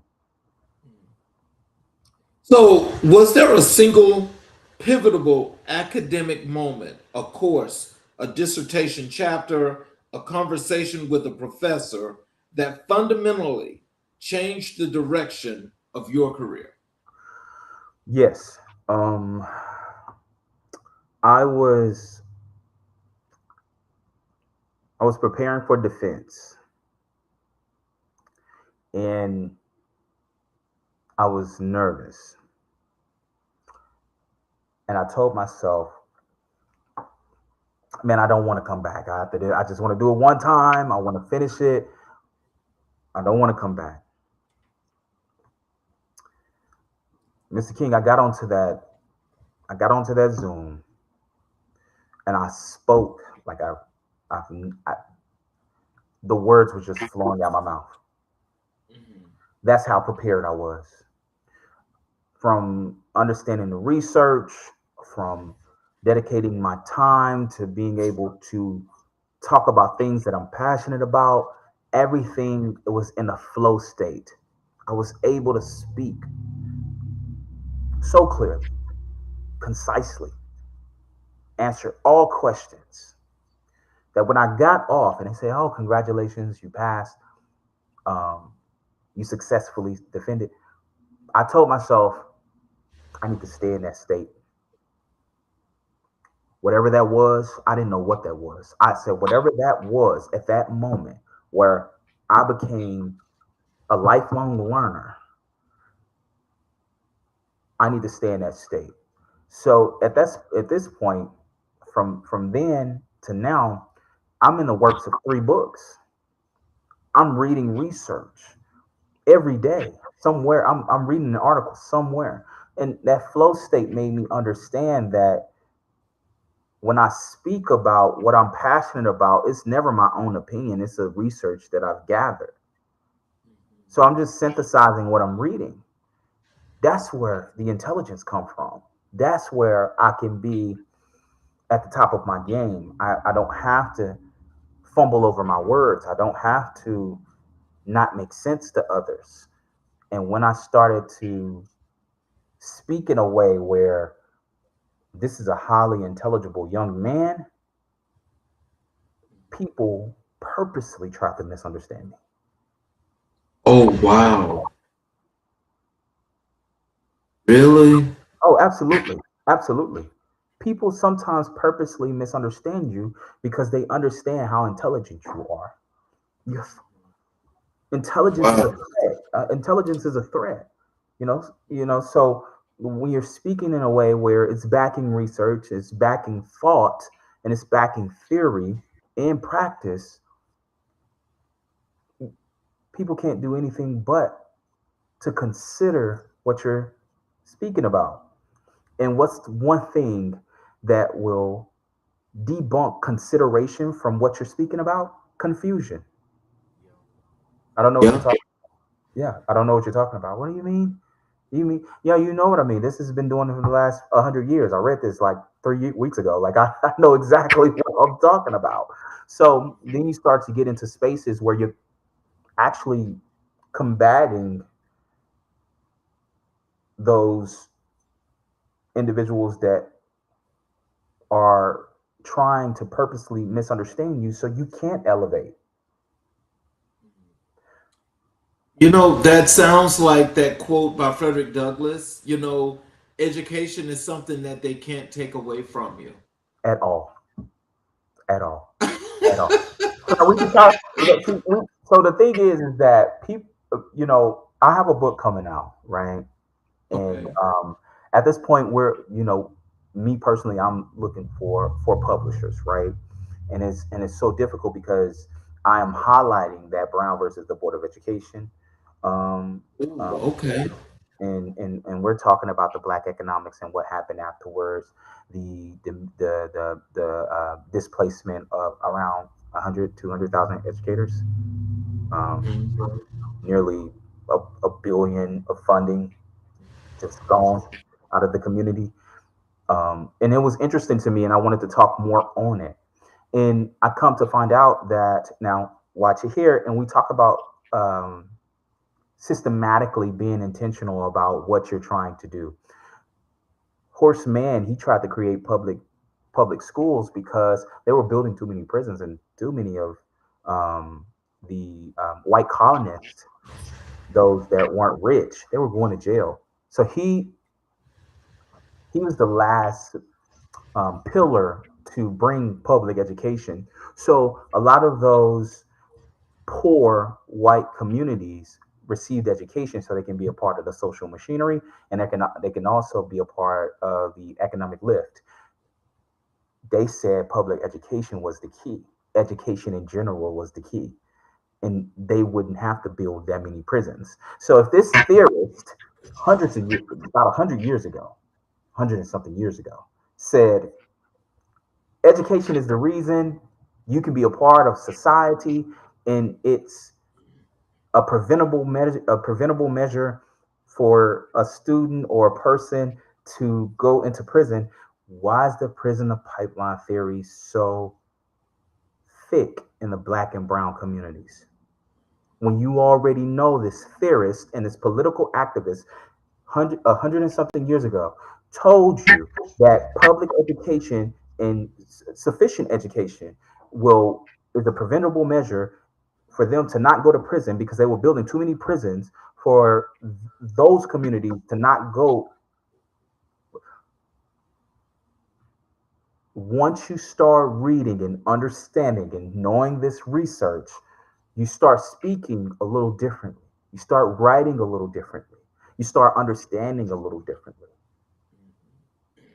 Speaker 2: So, was there a single pivotal academic moment, a course, a dissertation chapter, a conversation with a professor that fundamentally changed the direction of your career?
Speaker 3: Yes. Um, I was I was preparing for defense, and I was nervous, and I told myself, "Man, I don't want to come back. I just want to do it one time. I want to finish it. I don't want to come back." Mr. King, I got onto that Zoom, and I spoke like I, I the words were just flowing out my mouth.
Speaker 2: Mhm.
Speaker 3: That's how prepared I was. From understanding the research, from dedicating my time to being able to talk about things that I'm passionate about, everything was in a flow state. I was able to speak so clearly, concisely, answer all questions that when I got off and they say, "Oh, congratulations, you passed, um, you successfully defended," I told myself, I need to stay in that state. Whatever that was, I didn't know what that was. I said, whatever that was at that moment where I became a lifelong learner, I need to stay in that state. So at this point, from then to now, I'm in the works of 3 books. I'm reading research every day. Somewhere I'm reading an article somewhere. And that flow state made me understand that when I speak about what I'm passionate about, it's never my own opinion. It's a research that I've gathered. So I'm just synthesizing what I'm reading. That's where the intelligence comes from. That's where I can be at the top of my game. I don't have to fumble over my words. I don't have to not make sense to others. And when I started to speak in a way where this is a highly intelligible young man, people purposely try to misunderstand me.
Speaker 2: Oh, wow. Really?
Speaker 3: Oh, absolutely. Absolutely. People sometimes purposely misunderstand you because they understand how intelligent you are. Yes. Intelligence is a
Speaker 2: Wow.
Speaker 3: threat. Intelligence is a threat. So when you're speaking in a way where it's backing research, it's backing thought, and it's backing theory and practice, people can't do anything but to consider what you're speaking about. And what's one thing that will debunk consideration from what you're speaking about? Confusion. I don't know what you're
Speaker 2: Yeah.
Speaker 3: talking. Yeah, I don't know what you're talking about. What do you mean? You mean, yeah, you know what I mean. This has been doing it for the last 100 years. I read this like 3 weeks ago. Like I know exactly what I'm talking about. So then you start to get into spaces where you're actually combating those individuals that are trying to purposely misunderstand you so you can't elevate.
Speaker 2: That sounds like that quote by Frederick Douglass. Education is something that they can't take away from you.
Speaker 3: At all, at all, at all. So we can talk. So the thing is that people, I have a book coming out, right? And
Speaker 2: Okay.
Speaker 3: at this point, me personally, I'm looking for publishers, right? And it's so difficult because I am highlighting that Brown versus the Board of Education. Um,
Speaker 2: Ooh,
Speaker 3: um,
Speaker 2: okay.
Speaker 3: and we're talking about the black economics and what happened afterwards, the displacement of around 100 200,000 educators, um,
Speaker 2: Mhm.
Speaker 3: nearly a billion of funding just gone out of the community. And it was interesting to me, and I wanted to talk more on it. And I come to find out that now, watch it here, and we talk about um, systematically being intentional about what you're trying to do. Horseman, he tried to create public schools because they were building too many prisons, and too many of the white colonists, those that weren't rich, they were going to jail. So he was the last pillar to bring public education. So a lot of those poor white communities received education so they can be a part of the social machinery, and they can also be a part of the economic lift. They said public education was the key. Education in general was the key, and they wouldn't have to build that many prisons. So if this theorist, about 100 years ago, 100 and something years ago, said education is the reason you can be a part of society, and it's a preventable measure for a student or a person to go into prison. Why is the prison of pipeline theory so thick in the black and brown communities? When you already know this theorist and this political activist, 100 and something years ago, told you that public education and sufficient education will is a preventable measure for them to not go to prison because they were building too many prisons for those communities to not go. once you start reading and understanding and knowing this research, you start speaking a little differently. You start writing a little differently. You start understanding a little differently.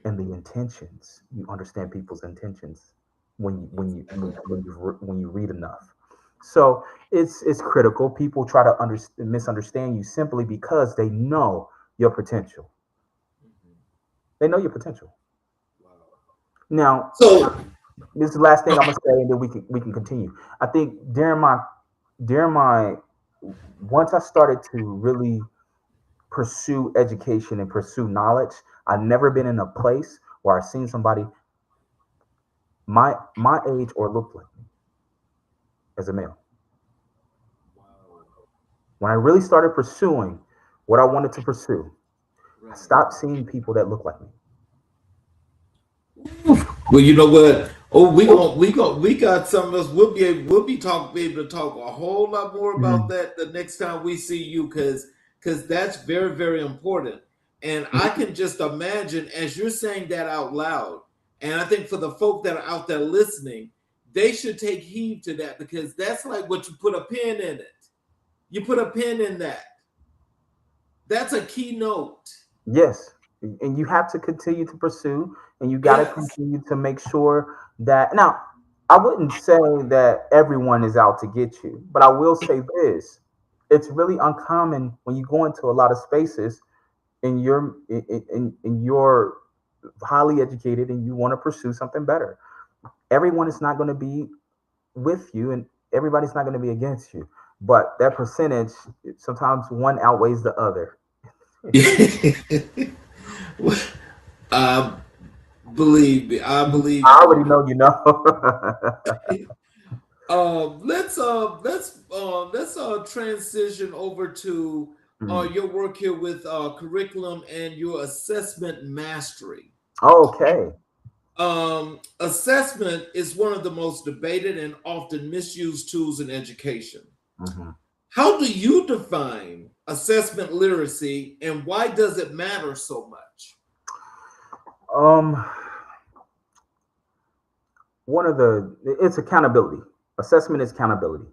Speaker 3: And the intentions, you understand people's intentions when you read enough. So it's critical. People try to misunderstand you simply because they know your potential. They know your potential. Now,
Speaker 2: So,
Speaker 3: this is the last thing I'm gonna say, and then we can continue. I think during my once I started to really pursue education and pursue knowledge, I've never been in a place where I've seen somebody my age or look like me as a male. When I really started pursuing what I wanted to pursue, I
Speaker 2: right.
Speaker 3: stopped seeing people that look like me.
Speaker 2: Well, you know what? Oh, we got some of us. Be able to talk a whole lot more about
Speaker 3: Mhm.
Speaker 2: that the next time we see you, because that's very very important. And I can just imagine as you're saying that out loud, and I think for the folk that are out there listening, they should take heed to that because that's like what you put a pin in it. You put a pin in that. That's a keynote.
Speaker 3: Yes, and you have to continue to pursue, and you got to
Speaker 2: Yes.
Speaker 3: continue to make sure that. Now, I wouldn't say that everyone is out to get you, but I will say this: it's really uncommon when you go into a lot of spaces and you're highly educated and you want to pursue something better. Everyone is not going to be with you, and everybody's not going to be against you. But that percentage, sometimes one outweighs the other.
Speaker 2: I believe me. I believe
Speaker 3: I
Speaker 2: you.
Speaker 3: already know, you know.
Speaker 2: Let's transition over to
Speaker 3: Mhm.
Speaker 2: your work here with curriculum and your assessment mastery.
Speaker 3: Okay.
Speaker 2: Assessment is one of the most debated and often misused tools in education.
Speaker 3: Mhm.
Speaker 2: How do you define assessment literacy, and why does it matter so much?
Speaker 3: Um, one of the it's accountability. Assessment is accountability.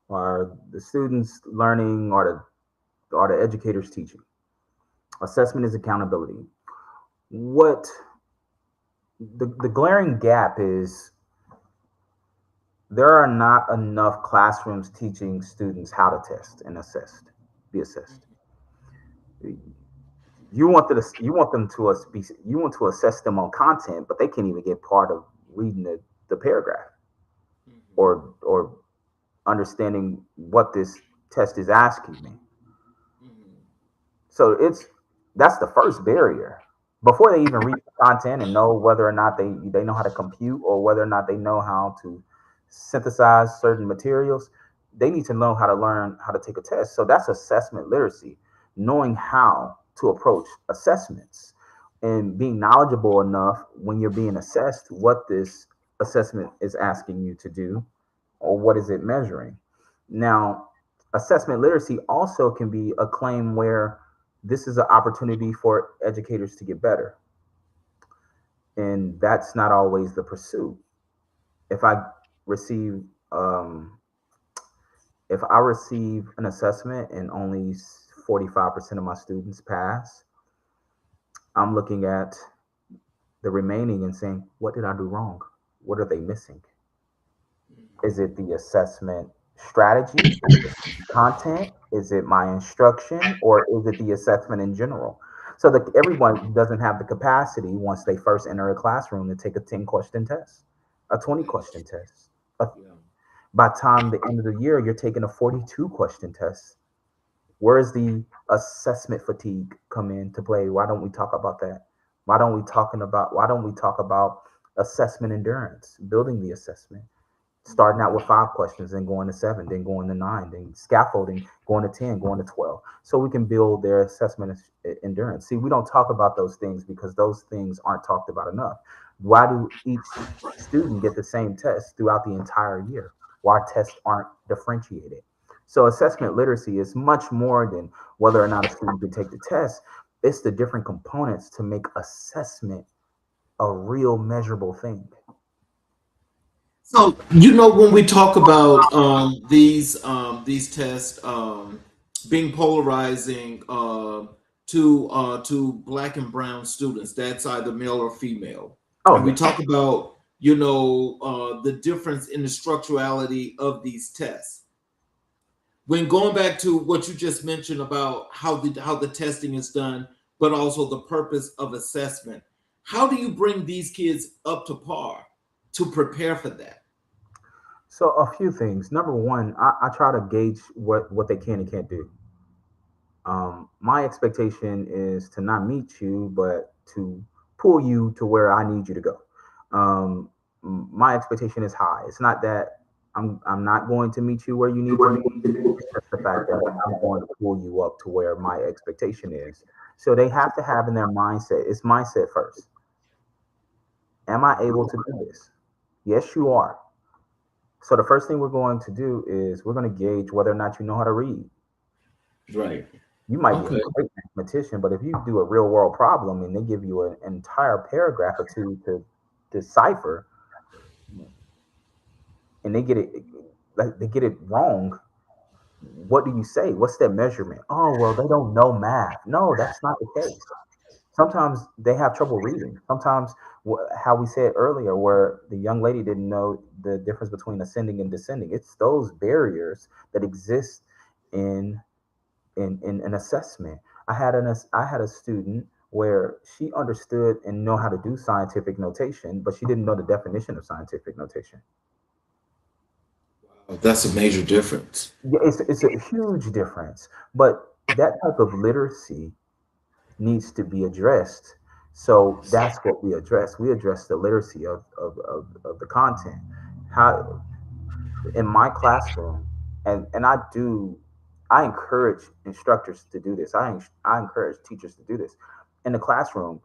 Speaker 3: Are the students learning, or the educators teaching? Assessment is accountability. What the glaring gap is, there are not enough classrooms teaching students how to test and be assessed. You want to assess them on content, but they can't even get part of reading the paragraph, or understanding what this test is asking me. So that's the first barrier. Before they even read the content and know whether or not they know how to compute, or whether or not they know how to synthesize certain materials, they need to know how to learn how to take a test. So that's assessment literacy, knowing how to approach assessments and being knowledgeable enough when you're being assessed what this assessment is asking you to do, or what is it measuring. Now, assessment literacy also can be a claim where this is an opportunity for educators to get better, and that's not always the pursuit. If I receive um, if I receive an assessment and only 45% of my students pass, I'm looking at the remaining and saying, what did I do wrong? What are they missing? Is it the assessment strategy? Is it content? Is it my instruction? Or is it the assessment in general? So that everyone doesn't have the capacity once they first enter a classroom to take a 10-question test, a 20-question test. A,
Speaker 2: Yeah.
Speaker 3: by time the end of the year, you're taking a 42-question test. Where is the assessment fatigue come into play? Why don't we talk about that? Why don't we talk about assessment endurance, building the assessment? Starting out with 5 questions, then going to 7, then going to 9, then scaffolding, going to 10, going to 12, so we can build their assessment endurance. See, we don't talk about those things because those things aren't talked about enough. Why do each student get the same test throughout the entire year? Why tests aren't differentiated? So assessment literacy is much more than whether or not a student can take the test. It's the different components to make assessment a real measurable thing.
Speaker 2: So when we talk about these tests being polarizing to black and brown students, that's either male or female,
Speaker 3: Oh
Speaker 2: and we
Speaker 3: yeah.
Speaker 2: talk about the difference in the structurality of these tests. When going back to what you just mentioned about how the testing is done, but also the purpose of assessment, how do you bring these kids up to par to prepare for that?
Speaker 3: So a few things. Number one, I try to gauge what they can and can't do. My expectation is to not meet you, but to pull you to where I need you to go. My expectation is high. It's not that I'm not going to meet you where you need to be. It's just the fact that I'm going to pull you up to where my expectation is. So they have to have in their mindset. It's mindset first. Am I able to do this? Yes, you are. So the first thing we're going to do is we're going to gauge whether or not you know how to read.
Speaker 2: Right.
Speaker 3: You might be a
Speaker 2: Okay.
Speaker 3: great mathematician, but if you do a real world problem and they give you an entire paragraph or two to decipher, and they get it, like they get it wrong, what do you say? What's their measurement? Oh, well, they don't know math. No, that's not the case. Sometimes they have trouble reading. Sometimes, how we said earlier, where the young lady didn't know the difference between ascending and descending. It's those barriers that exist in in an assessment. I had a student where she understood and know how to do scientific notation, but she didn't know the definition of scientific notation.
Speaker 2: Oh, that's a major difference.
Speaker 3: Yeah, it's a huge difference, but that type of literacy needs to be addressed. So that's what we address. We address the literacy of the content. How in my classroom, and I encourage instructors to do this. I encourage teachers to do this in the classroom.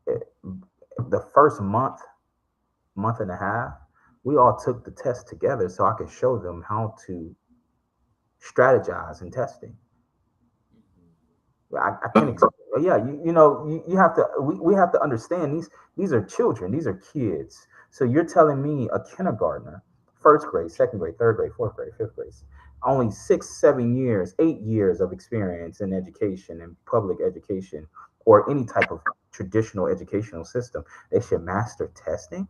Speaker 3: eh, the first month and a half, we all took the test together so I could show them how to strategize in testing. I can't explain. Yeah, you have to. We have to understand these are children. These are kids. So you're telling me a kindergartner, first grade, second grade, third grade, fourth grade, fifth grade, only 6, 7 years, 8 years of experience in education and public education or any type of traditional educational system. They should master testing.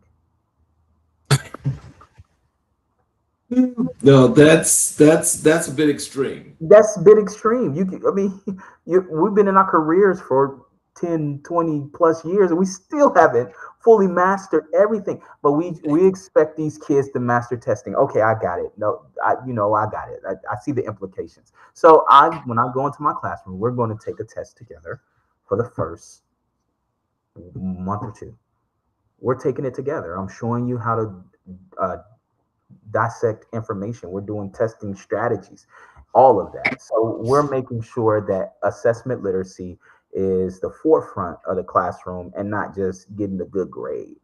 Speaker 2: No, that's a bit extreme.
Speaker 3: That's a bit extreme. I mean, we've been in our careers for 10, 20 plus years, and we still haven't fully mastered everything. But we expect these kids to master testing. Okay, I got it. No, I got it. I see the implications. So when I go into my classroom, we're going to take a test together for the first month or two. We're taking it together. I'm showing you how to uh, dissect information. We're doing testing strategies, all of that. So we're making sure that assessment literacy is the forefront of the classroom and not just getting a good grade.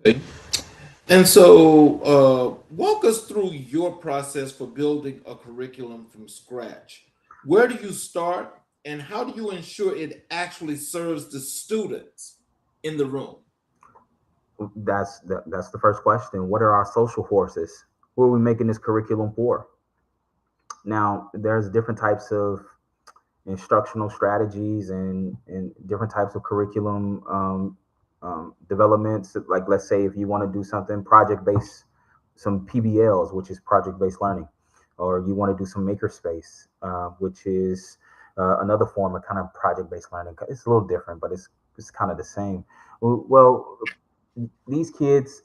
Speaker 2: Okay. And so, walk us through your process for building a curriculum from scratch. Where do you start, and how do you ensure it actually serves the students in the room?
Speaker 3: That's the first question. What are our social forces? Who are we making this curriculum for? Now, there's different types of instructional strategies and different types of curriculum developments. Like, let's say if you want to do something project based, some PBLs, which is project based learning, or you want to do some makerspace, which is another form of kind of project based learning. It's a little different, but it's kind of the same. Well, these kids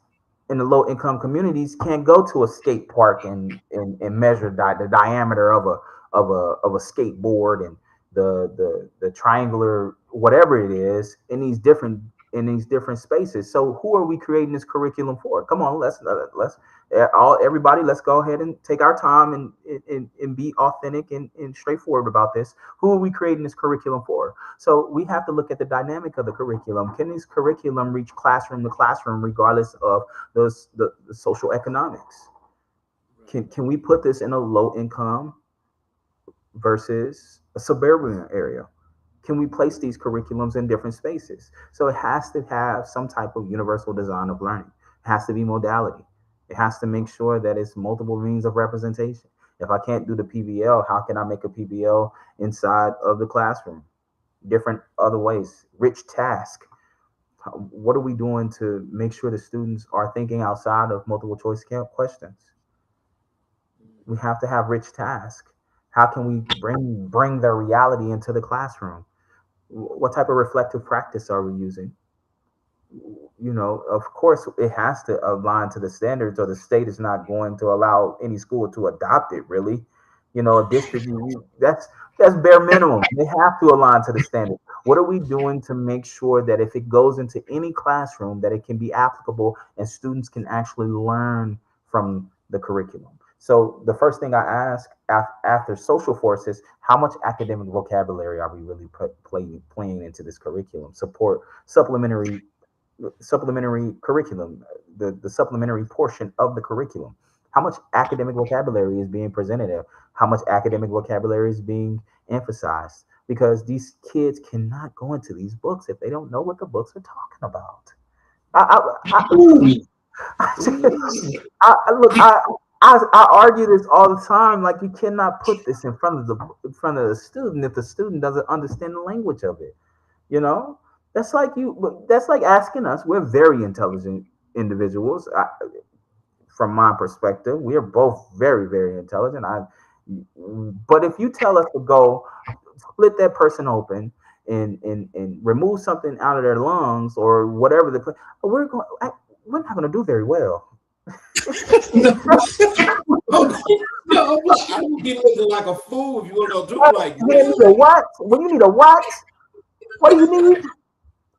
Speaker 3: in the low income communities can't go to a skate park and measure the diameter of a skateboard and the triangular whatever it is in these different spaces. So who are we creating this curriculum for? Come on, let's all everybody, let's go ahead and take our time and be authentic and straightforward about this. Who are we creating this curriculum for? So we have to look at the dynamic of the curriculum. Can this curriculum reach classroom to classroom regardless of the social economics? Can we put this in a low income versus a suburban area? can we place these curriculums in different spaces? So it has to have some type of universal design of learning. It has to be modality. It has to make sure that it's multiple means of representation. If I can't do the PBL, how can I make a PBL inside of the classroom? Different other ways. Rich task. What are we doing to make sure the students are thinking outside of multiple choice questions? We have to have rich tasks. How can we bring their reality into the classroom? What type of reflective practice are we using? Of course, it has to align to the standards, or the state is not going to allow any school to adopt it. Really, a district, that's bare minimum. They have to align to the standard. What are we doing to make sure that if it goes into any classroom, that it can be applicable and students can actually learn from the curriculum? So the first thing I ask after social forces, how much academic vocabulary are we really playing into this curriculum? Supplementary curriculum, the supplementary portion of the curriculum. How much academic vocabulary is being presented there? How much academic vocabulary is being emphasized? Because these kids cannot go into these books if they don't know what the books are talking about. I argue this all the time. Like, you cannot put this in front of the student if the student doesn't understand the language of it. You know, that's like asking us. We're very intelligent individuals. From my perspective, we are both very, very intelligent. But if you tell us to go split that person open and remove something out of their lungs or whatever we're not going to do very well.
Speaker 2: No, no, I would be looking like a fool if you want to do it like
Speaker 3: You need a what? When you need a what? What do you need?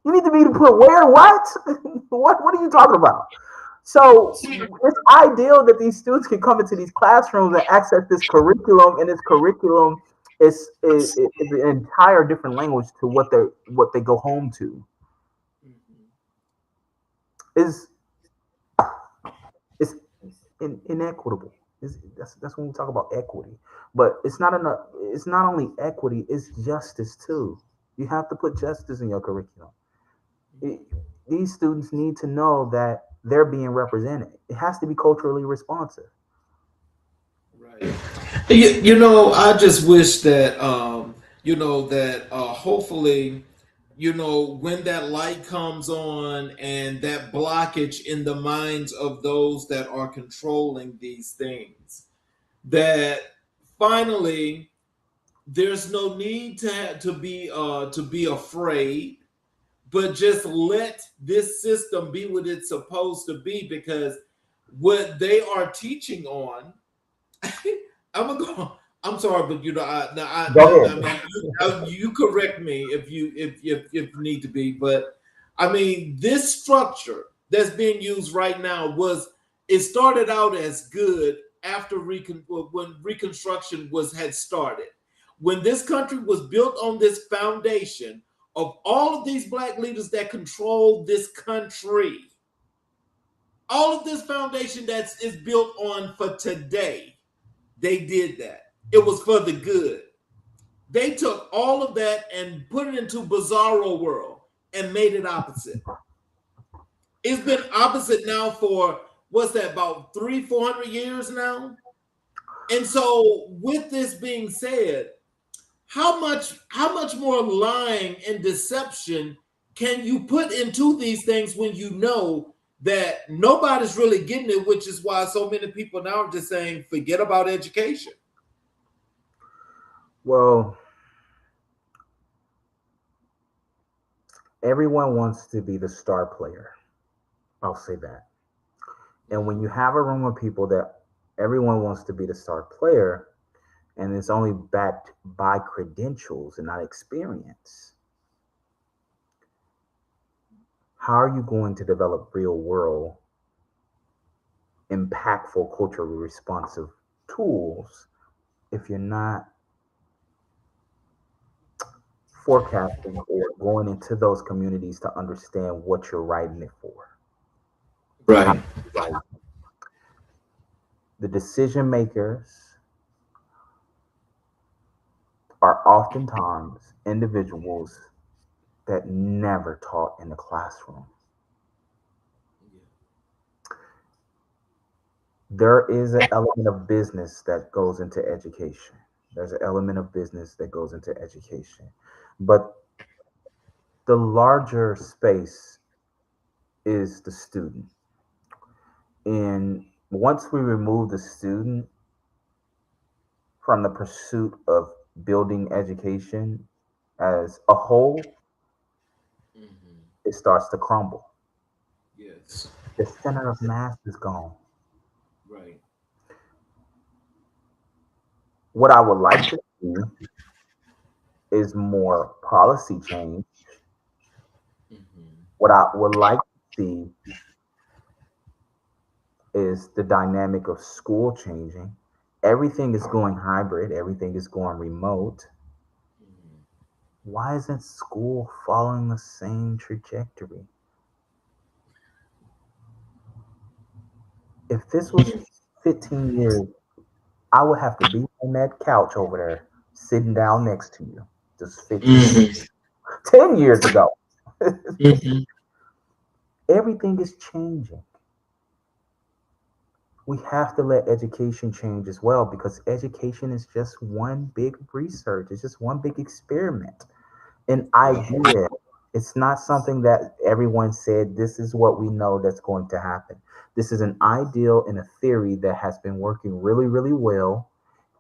Speaker 3: You need to be to put where what? What are you talking about? So it's ideal that these students can come into these classrooms and access this curriculum, and this curriculum is an entire different language to what they go home to. Is it's inequitable. That's when we talk about equity. But it's not enough. It's not only equity; it's justice too. You have to put justice in your curriculum. These students need to know that they're being represented. It has to be culturally responsive.
Speaker 2: right. I just wish that hopefully, when that light comes on and that blockage in the minds of those that are controlling these things, that finally there's no need to be afraid, but just let this system be what it's supposed to be, because what they are teaching on, I'm gonna go. I'm sorry, but
Speaker 3: Go
Speaker 2: I
Speaker 3: ahead.
Speaker 2: mean, you correct me if need to be, but I mean, this structure that's being used right now it started out as good after when Reconstruction had started, when this country was built on this foundation of all of these black leaders that control this country, all of this foundation that is built on for today. They did that. It was for the good. They took all of that and put it into bizarro world and made it opposite. It's been opposite now for what's that, about 300-400 years now? And so, with this being said, how much more lying and deception can you put into these things when you know that nobody's really getting it, which is why so many people now are just saying, forget about education.
Speaker 3: Well, everyone wants to be the star player. I'll say that. And when you have a room of people that everyone wants to be the star player, and it's only backed by credentials and not experience, how are you going to develop real world, impactful, culturally responsive tools if you're not forecasting or going into those communities to understand what you're writing it for? How
Speaker 2: Right.
Speaker 3: you write it. The decision makers are oftentimes individuals that never taught in the classroom.
Speaker 2: Yeah.
Speaker 3: There is an element of business that goes into education. There's an element of business that goes into education. But the larger space is the student. And once we remove the student from the pursuit of building education as a whole,
Speaker 2: Hmm.
Speaker 3: it starts to crumble.
Speaker 2: Yes.
Speaker 3: The center of mass is gone.
Speaker 2: Right.
Speaker 3: What I would like to see is more policy change.
Speaker 2: Hmm.
Speaker 3: What I would like to see is the dynamic of school changing. Everything is going hybrid, everything is going remote.
Speaker 2: Hmm.
Speaker 3: Why isn't school following the same trajectory? If this was 15 years, I would have to be on that couch over there, sitting down next to you. Just 15,
Speaker 2: Hmm.
Speaker 3: 10 years ago.
Speaker 2: Hmm.
Speaker 3: Everything is changing. We have to let education change as well because education is just one big research, it's just one big experiment. An
Speaker 2: Right.
Speaker 3: idea. It's not something that everyone said this is what we know that's going to happen. This is an ideal and a theory that has been working really, really well.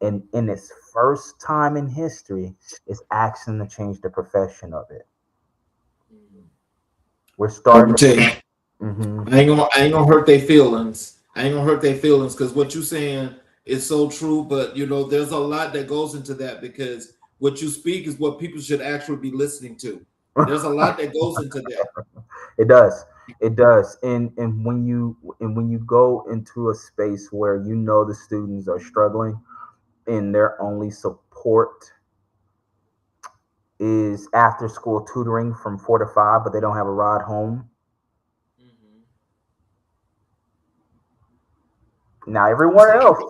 Speaker 3: And in its first time in history, it's asking to change the profession of it.
Speaker 2: Mhm.
Speaker 3: We're
Speaker 2: I'm gonna
Speaker 3: starting
Speaker 2: tell you,
Speaker 3: to. Hmm.
Speaker 2: I ain't gonna hurt their feelings. I ain't gonna hurt their feelings because what you saying is so true. But you know, there's a lot that goes into that because what you speak is what people should actually be listening to. There's a lot that goes into that.
Speaker 3: It does. It does. And when you go into a space where you know the students are struggling and their only support is after school tutoring from 4 to 5, but they don't have a ride home.
Speaker 2: Hmm.
Speaker 3: Now everywhere else,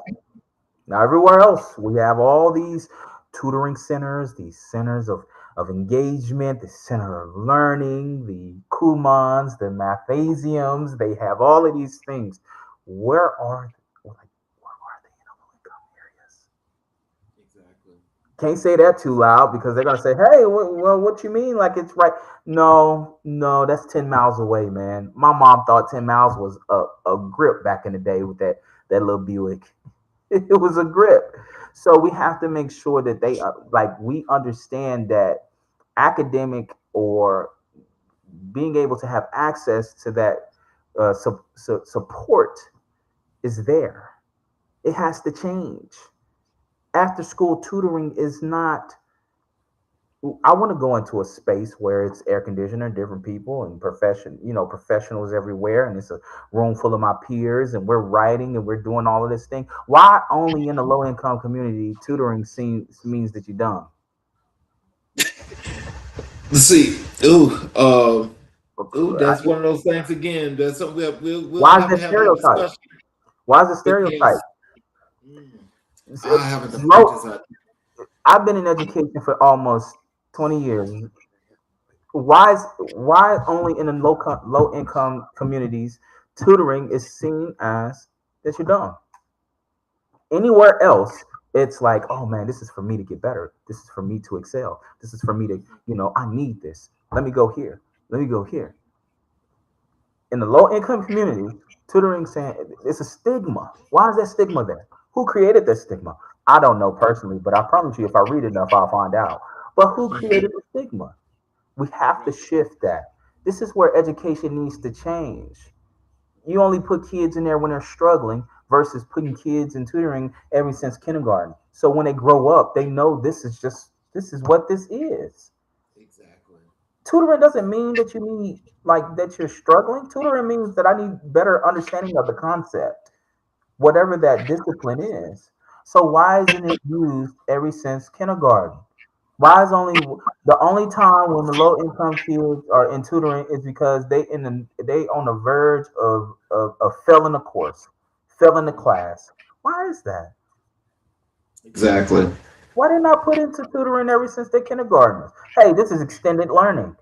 Speaker 3: now everywhere else, we have all these tutoring centers, these centers of engagement, the center of learning, the Kumans, the mathesiums. They have all of these things. Where are like where are they in the low income areas?
Speaker 2: Exactly.
Speaker 3: Can't say that too loud because they're gonna say, "Hey, well, what you mean? Like it's right?" No, no, that's 10 miles away, man. My mom thought 10 miles was a grip back in the day with that little Buick. It was a grip. So we have to make sure that they like we understand that academic or being able to have access to that support is there. It has to change. After school tutoring is not. I want to go into a space where it's air conditioner, different people, and professionals everywhere, and it's a room full of my peers, and we're writing and we're doing all of this thing. Why only in the low income community tutoring means that you're dumb?
Speaker 2: Let's see. Ooh, that's
Speaker 3: I-
Speaker 2: one of those things again. That's something we'll
Speaker 3: Why is
Speaker 2: have to
Speaker 3: that
Speaker 2: have that
Speaker 3: stereotype?
Speaker 2: discussion
Speaker 3: Why is it stereotype?
Speaker 2: because mm,
Speaker 3: It's-
Speaker 2: I haven't defined
Speaker 3: low,
Speaker 2: this out.
Speaker 3: I've been in education for almost 20 years. Why only in the low income communities tutoring is seen as that you're dumb? Anywhere else, it's like, oh man, this is for me to get better. This is for me to excel. This is for me to, I need this. Let me go here. Let me go here. In the low income community, tutoring saying it's a stigma. Why is that stigma there? Who created that stigma? I don't know personally, but I promise you, if I read enough, I'll find out. But who created
Speaker 2: Mhm.
Speaker 3: the stigma? We have to
Speaker 2: Right.
Speaker 3: shift that. This is where education needs to change. You only put kids in there when they're struggling versus putting kids in tutoring ever since kindergarten. So when they grow up, they know this is what this is.
Speaker 2: Exactly.
Speaker 3: Tutoring doesn't mean that you need like that you're struggling. Tutoring means that I need better understanding of the concept, whatever that discipline is. So why isn't it used ever since kindergarten? Why is only the only time when the low income kids are in tutoring is because they on the verge of failing a course, failing the
Speaker 2: Mhm.
Speaker 3: class. Why is that?
Speaker 2: Exactly.
Speaker 3: Why didn't I put into tutoring ever since they're kindergartners? Hey, this is extended learning.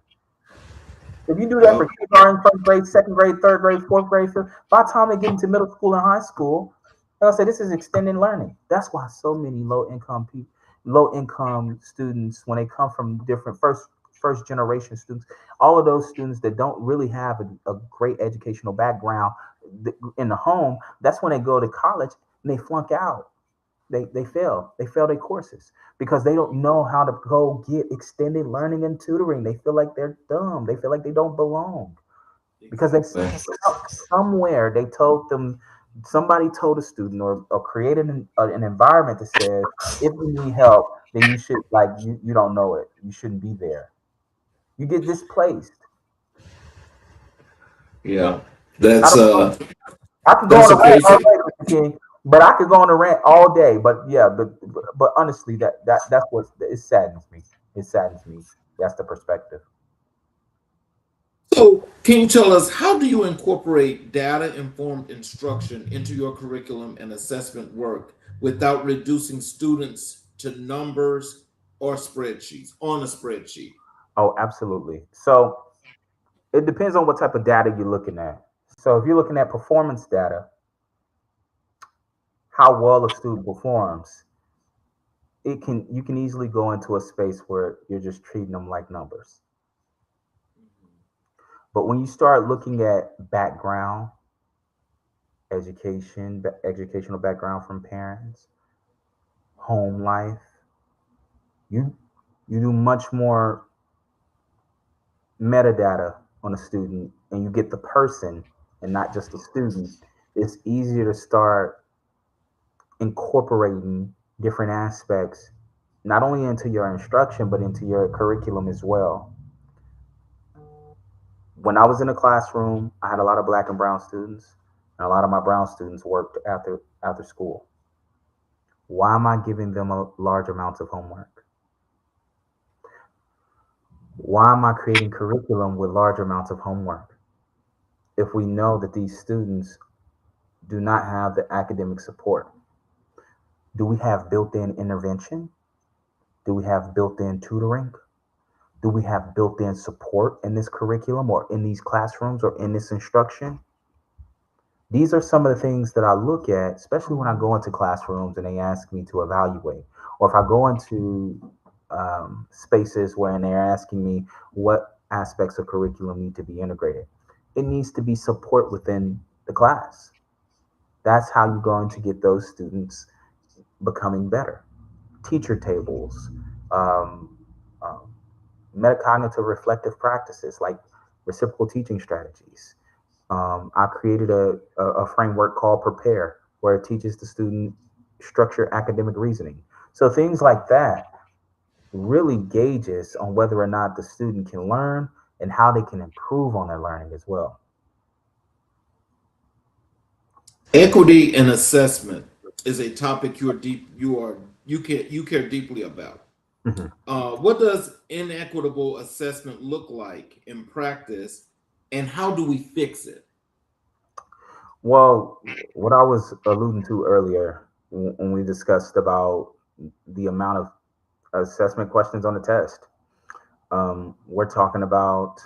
Speaker 3: If you do that
Speaker 2: Yep.
Speaker 3: for kindergarten, first grade, second grade, third grade, fourth grade, fifth, by the time they get into middle school and high school, they'll say this is extended learning. That's why so many low income students, when they come from different first generation students, all of those students that don't really have a great educational background in the home, that's when they go to college and they flunk out. They fail their courses because they don't know how to go get extended learning and tutoring. They feel like they're dumb. They feel like they don't belong because
Speaker 2: Exactly.
Speaker 3: somewhere they told them, somebody told a student or created an environment that says if you need help, then you should, like, you don't know it, you shouldn't be there, you get displaced.
Speaker 2: Yeah.
Speaker 3: I
Speaker 2: That's
Speaker 3: don't know. I could go
Speaker 2: that's
Speaker 3: on
Speaker 2: a
Speaker 3: a rant all
Speaker 2: crazy.
Speaker 3: day, Mr. King, but I could go on a rant all day. But yeah, but honestly, that's what it saddens me. It saddens me. That's the perspective.
Speaker 2: So, can you tell us how do you incorporate data informed instruction into your curriculum and assessment work without reducing students to numbers or spreadsheets on a spreadsheet?
Speaker 3: Oh, absolutely. So it depends on what type of data you're looking at. So if you're looking at performance data, how well a student performs, it can you can easily go into a space where you're just treating them like numbers. But when you start looking at background, educational background from parents, home life, you you do much more metadata on a student and you get the person and not just the student. It's easier to start incorporating different aspects not only into your instruction but into your curriculum as well. When I was in a classroom, I had a lot of black and brown students, and a lot of my brown students worked after school. Why am I giving them a large amounts of homework? Why am I creating curriculum with large amounts of homework if we know that these students do not have the academic support? Do we have built-in intervention? Do we have built-in tutoring? Do we have built-in support in this curriculum or in these classrooms or in this instruction? These are some of the things that I look at, especially when I go into classrooms and they ask me to evaluate, or if I go into spaces where they're asking me what aspects of curriculum need to be integrated. It needs to be support within the class. That's how you're going to get those students becoming better. Teacher tables, um, um, metacognitive reflective practices like reciprocal teaching strategies. I created a framework called Prepare, where it teaches the student structured academic reasoning. So things like that really gauges on whether or not the student can learn and how they can improve on their learning as well.
Speaker 2: Equity and assessment is a topic you care deeply about.
Speaker 3: Mhm.
Speaker 2: What does inequitable assessment look like in practice, and how do we fix it?
Speaker 3: Well, what I was alluding to earlier when we discussed about the amount of assessment questions on the test, we're talking about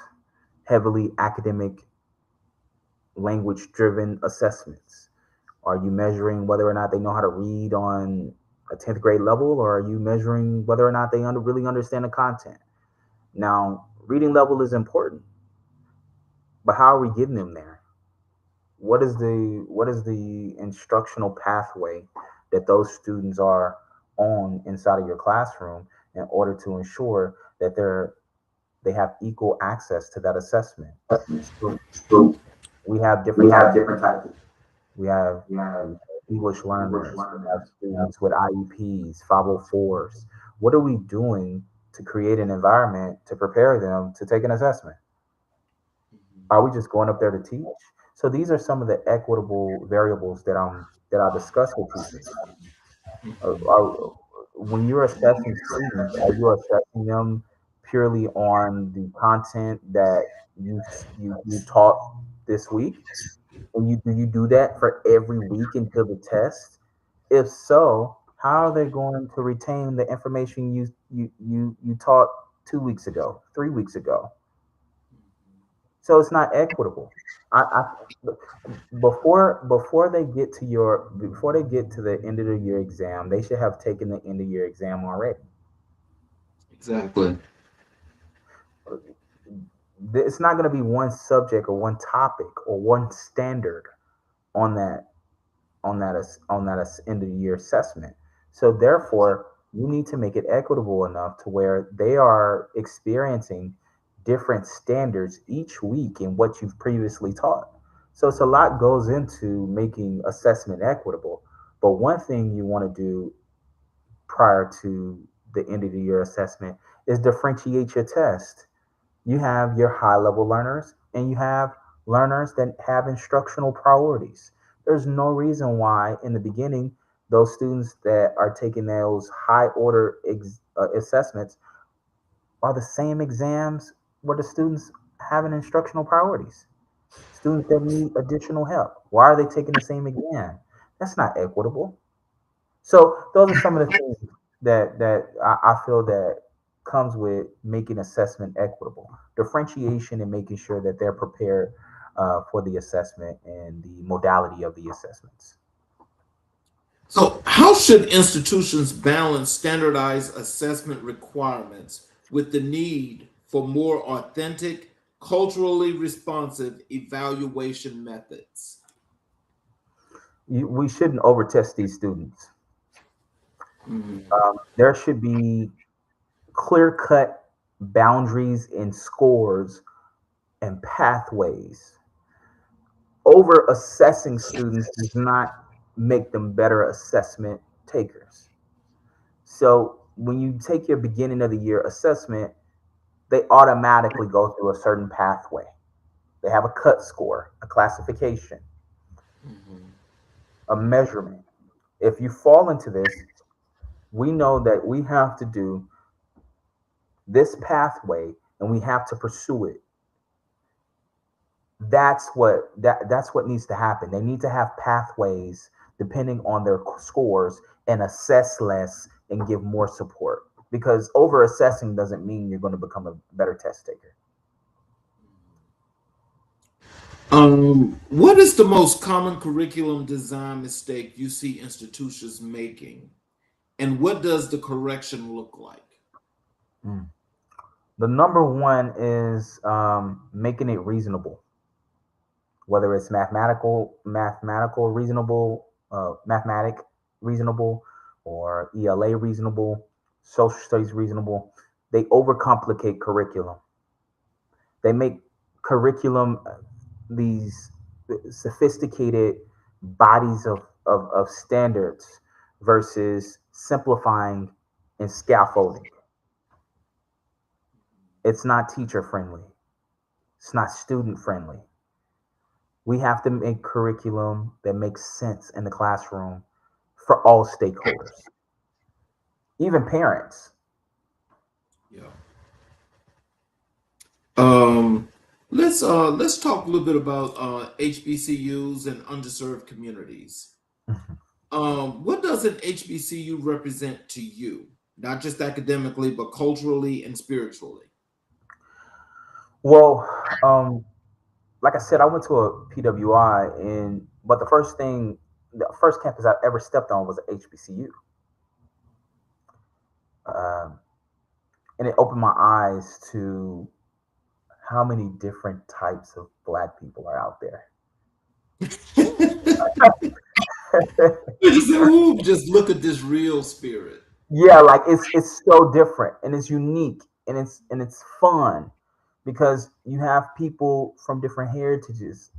Speaker 3: heavily academic, language driven assessments. Are you measuring whether or not they know how to read on a 10th grade level, or are you measuring whether or not they really understand the content? Now, reading level is important, but how are we getting them there? What is the instructional pathway that those students are on inside of your classroom in order to ensure that they have equal access to that assessment? So we have different types. We have English learners. We have students with IEPs, 504s. What are we doing to create an environment to prepare them to take an assessment? Are we just going up there to teach? So these are some of the equitable variables that I discuss with teachers. When you're assessing students, are you assessing them purely on the content that you taught this week? And do you do that for every week until the test? If so, How are they going to retain the information you taught 2 weeks ago, 3 weeks ago? So it's not equitable. Before they get to before they get to the end of the year exam, they should have taken the end of year exam already.
Speaker 2: Exactly.
Speaker 3: It's not going to be one subject or one topic or one standard on that end of the year assessment. So therefore, you need to make it equitable enough to where they are experiencing different standards each week in what you've previously taught. So it's a lot goes into making assessment equitable. But one thing you want to do prior to the end of the year assessment is differentiate your test. You have your high level learners and you have learners that have instructional priorities. There's no reason why in the beginning those students that are taking those high order assessments are the same exams where the students having instructional priorities. Students that need additional help, why are they taking the same exam? That's not equitable. So those are some of the things that I feel that comes with making assessment equitable. Differentiation and making sure that they're prepared for the assessment and the modality of the assessments.
Speaker 2: So, how should institutions balance standardized assessment requirements with the need for more authentic, culturally responsive evaluation methods?
Speaker 3: We shouldn't overtest these students.
Speaker 2: Mhm.
Speaker 3: There should be clear cut boundaries and scores and pathways. Over assessing students does not make them better assessment takers. So when you take your beginning of the year assessment, they automatically go through a certain pathway. They have a cut score, a classification,
Speaker 2: Mhm.
Speaker 3: a measurement. If you fall into this, we know that we have to do this pathway and we have to pursue it. That's what needs to happen. They need to have pathways depending on their scores and assess less and give more support, because over assessing doesn't mean you're going to become a better test taker.
Speaker 2: What is the most common curriculum design mistake you see institutions making, and what does the correction look like?
Speaker 3: Mm. The number one is making it reasonable, whether it's mathematical reasonable, mathematic reasonable, or ELA reasonable, social studies reasonable. They overcomplicate curriculum. They make curriculum these sophisticated bodies of standards versus simplifying and scaffolding. It's not teacher friendly. It's not student friendly. We have to make curriculum that makes sense in the classroom for all stakeholders, even parents.
Speaker 2: Yeah. Um, let's talk a little bit about HBCUs and underserved communities. What does an HBCU represent to you, not just academically, but culturally and spiritually?
Speaker 3: Well, like I said, I went to a PWI, and but the first campus I ever stepped on was an HBCU, um, and it opened my eyes to how many different types of Black people are out there.
Speaker 2: He said, "Ooh, just look at this real spirit."
Speaker 3: Yeah, like it's so different and it's unique and it's fun because you have people from different heritages,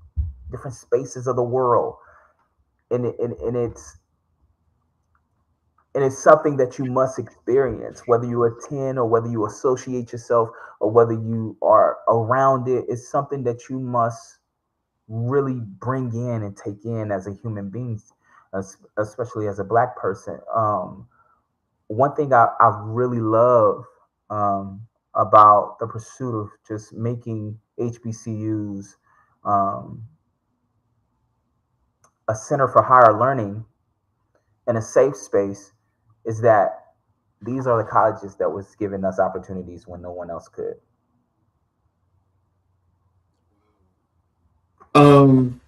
Speaker 3: different spaces of the world, and it's something that you must experience, whether you attend or whether you associate yourself or whether you are around it. It's something that you must really bring in and take in as a human being, especially as a Black person. One thing I really love about the pursuit of just making HBCUs um, a center for higher learning and a safe space is that these are the colleges that was giving us opportunities when no one else could.
Speaker 2: Um,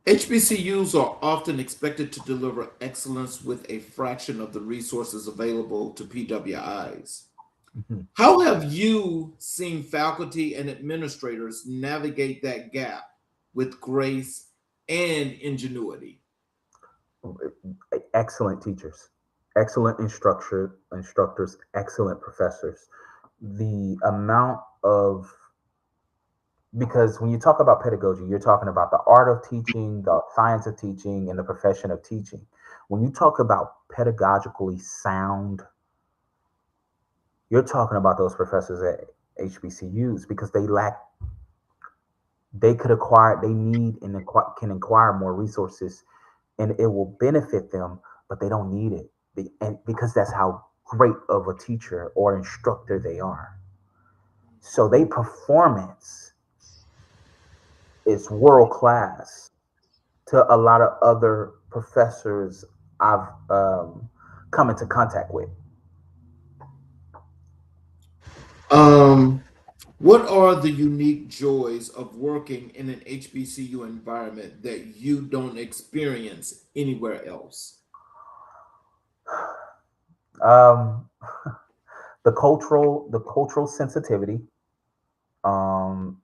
Speaker 2: HBCUs are often expected to deliver excellence with a fraction of the resources available to PWIs.
Speaker 3: Mhm.
Speaker 2: How have you seen faculty and administrators navigate that gap with grace and ingenuity?
Speaker 3: Excellent teachers, excellent instructors, excellent professors. The amount of Because when you talk about pedagogy, you're talking about the art of teaching, the science of teaching, and the profession of teaching. When you talk about pedagogically sound, you're talking about those professors at HBCUs because they could acquire, they need and can acquire more resources, and it will benefit them, but they don't need it, and because that's how great of a teacher or instructor they are. So they performance is world class to a lot of other professors I've come into contact with.
Speaker 2: Um, what are the unique joys of working in an HBCU environment that you don't experience anywhere else?
Speaker 3: Um, the cultural sensitivity, and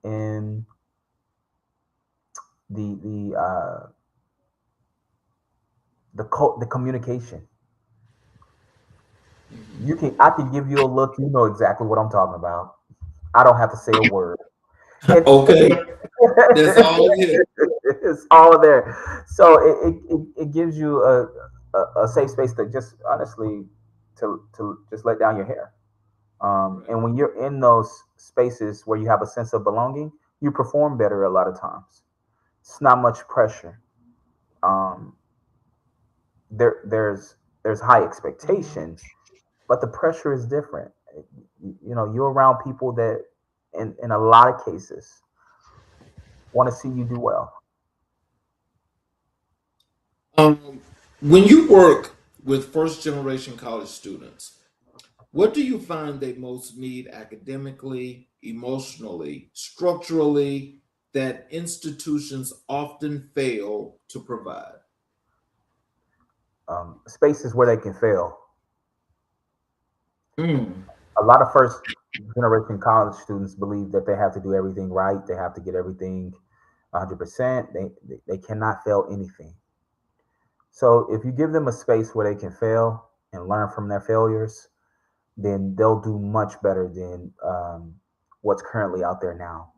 Speaker 3: the the communication. I can give you a look, you know exactly what I'm talking about. I don't have to say a word. It,
Speaker 2: Okay, that's all here.
Speaker 3: it's all there. So it gives you a safe space to just honestly to just let down your hair.
Speaker 2: Right.
Speaker 3: And when you're in those spaces where you have a sense of belonging, you perform better a lot of times. It's not much pressure. Um, there's high expectations, but the pressure is different. You know, you're around people that, in a lot of cases, want to see you do well.
Speaker 2: Um, when you work with first generation college students, what do you find they most need academically, emotionally, structurally that institutions often fail to provide?
Speaker 3: Spaces where they can fail.
Speaker 2: Mm.
Speaker 3: A lot of first generation college students believe that they have to do everything right. They have to get everything 100%. They cannot fail anything. So if you give them a space where they can fail and learn from their failures, then they'll do much better than what's currently out there now.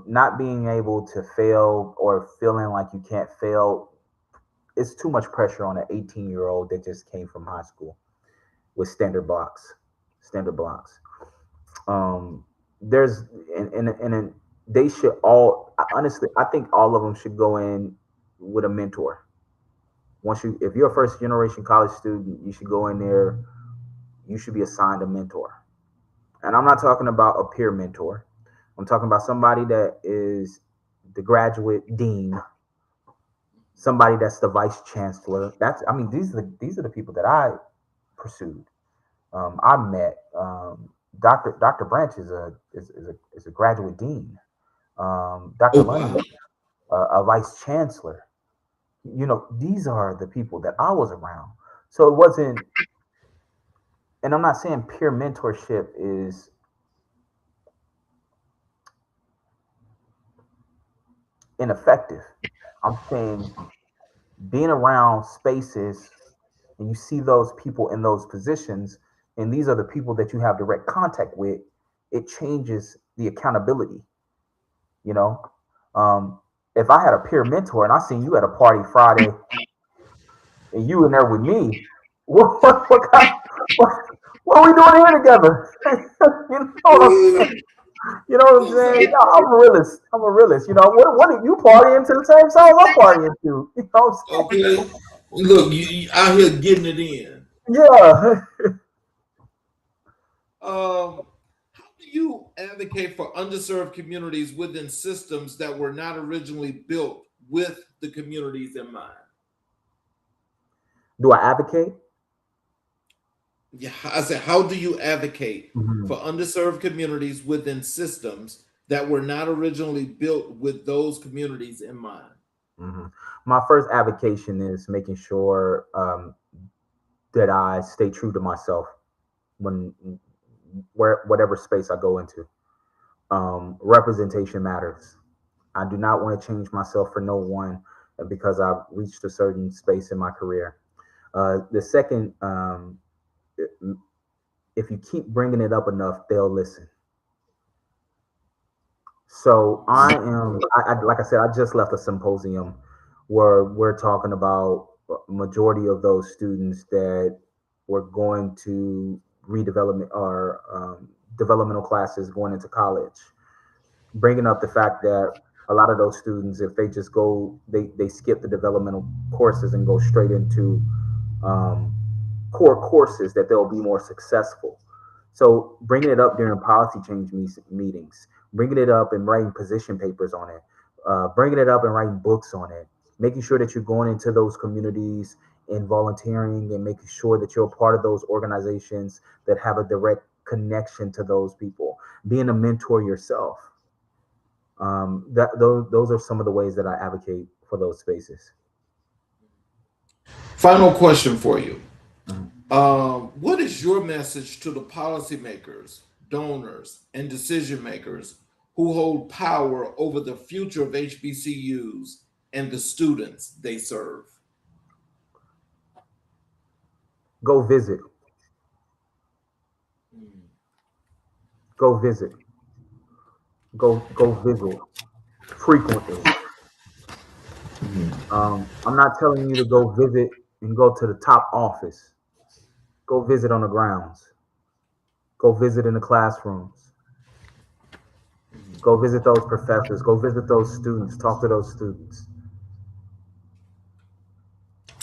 Speaker 3: Not being able to fail or feeling like you can't fail, it's too much pressure on an 18-year-old that just came from high school with standard blocks. Um, there's and they should all, honestly, I think all of them should go in with a mentor. If you're a first generation college student, you should go in there. You should be assigned a mentor, and I'm not talking about a peer mentor. I'm talking about somebody that is the graduate dean, somebody that's the vice chancellor. I mean, these are the people that I pursued. I met Dr. Branch is a graduate dean.
Speaker 2: Oh,
Speaker 3: Dr. Lundy,
Speaker 2: wow.
Speaker 3: a vice chancellor. You know, these are the people that I was around. So it wasn't, and I'm not saying peer mentorship is ineffective. I'm saying being around spaces and you see those people in those positions, and these are the people that you have direct contact with, it changes the accountability. You know, if I had a peer mentor and I seen you at a party Friday and you in there with me, what, what are we doing here together? you know what I'm saying? You know what I'm saying? No, I'm a realist. I'm a realist. You know, what are you partying to the same songs I'm partying to? You know what I'm saying?
Speaker 2: Okay. Look, you out here getting it in.
Speaker 3: Yeah.
Speaker 2: How do you advocate for underserved communities within systems that were not originally built with the communities in mind?
Speaker 3: Do I advocate?
Speaker 2: Yeah, I said, how do you advocate
Speaker 3: Mhm,
Speaker 2: for underserved communities within systems that were not originally built with those communities in mind?
Speaker 3: mhm. My first avocation is making sure that I stay true to myself when whatever space I go into. Representation matters. I do not want to change myself for no one because I've reached a certain space in my career. The second, if you keep bringing it up enough, they'll listen. So like I said, I just left a symposium where we're talking about majority of those students that were going to redevelopment or developmental classes going into college, bringing up the fact that a lot of those students, if they just go, they skip the developmental courses and go straight into um, core courses, that they'll be more successful. So bringing it up during policy change meetings, bringing it up and writing position papers on it, bringing it up and writing books on it, making sure that you're going into those communities and volunteering and making sure that you're a part of those organizations that have a direct connection to those people, being a mentor yourself. Those are some of the ways that I advocate for those spaces.
Speaker 2: Final question for you.
Speaker 3: Mhm.
Speaker 2: What is your message to the policymakers, donors, and decision makers who hold power over the future of HBCUs and the students they serve?
Speaker 3: Go visit, go visit, go visit frequently. I'm not telling you to go visit and go to the top office. Go visit on the grounds. Go visit in the classrooms. Go visit those professors. Go visit those students. Talk to those students.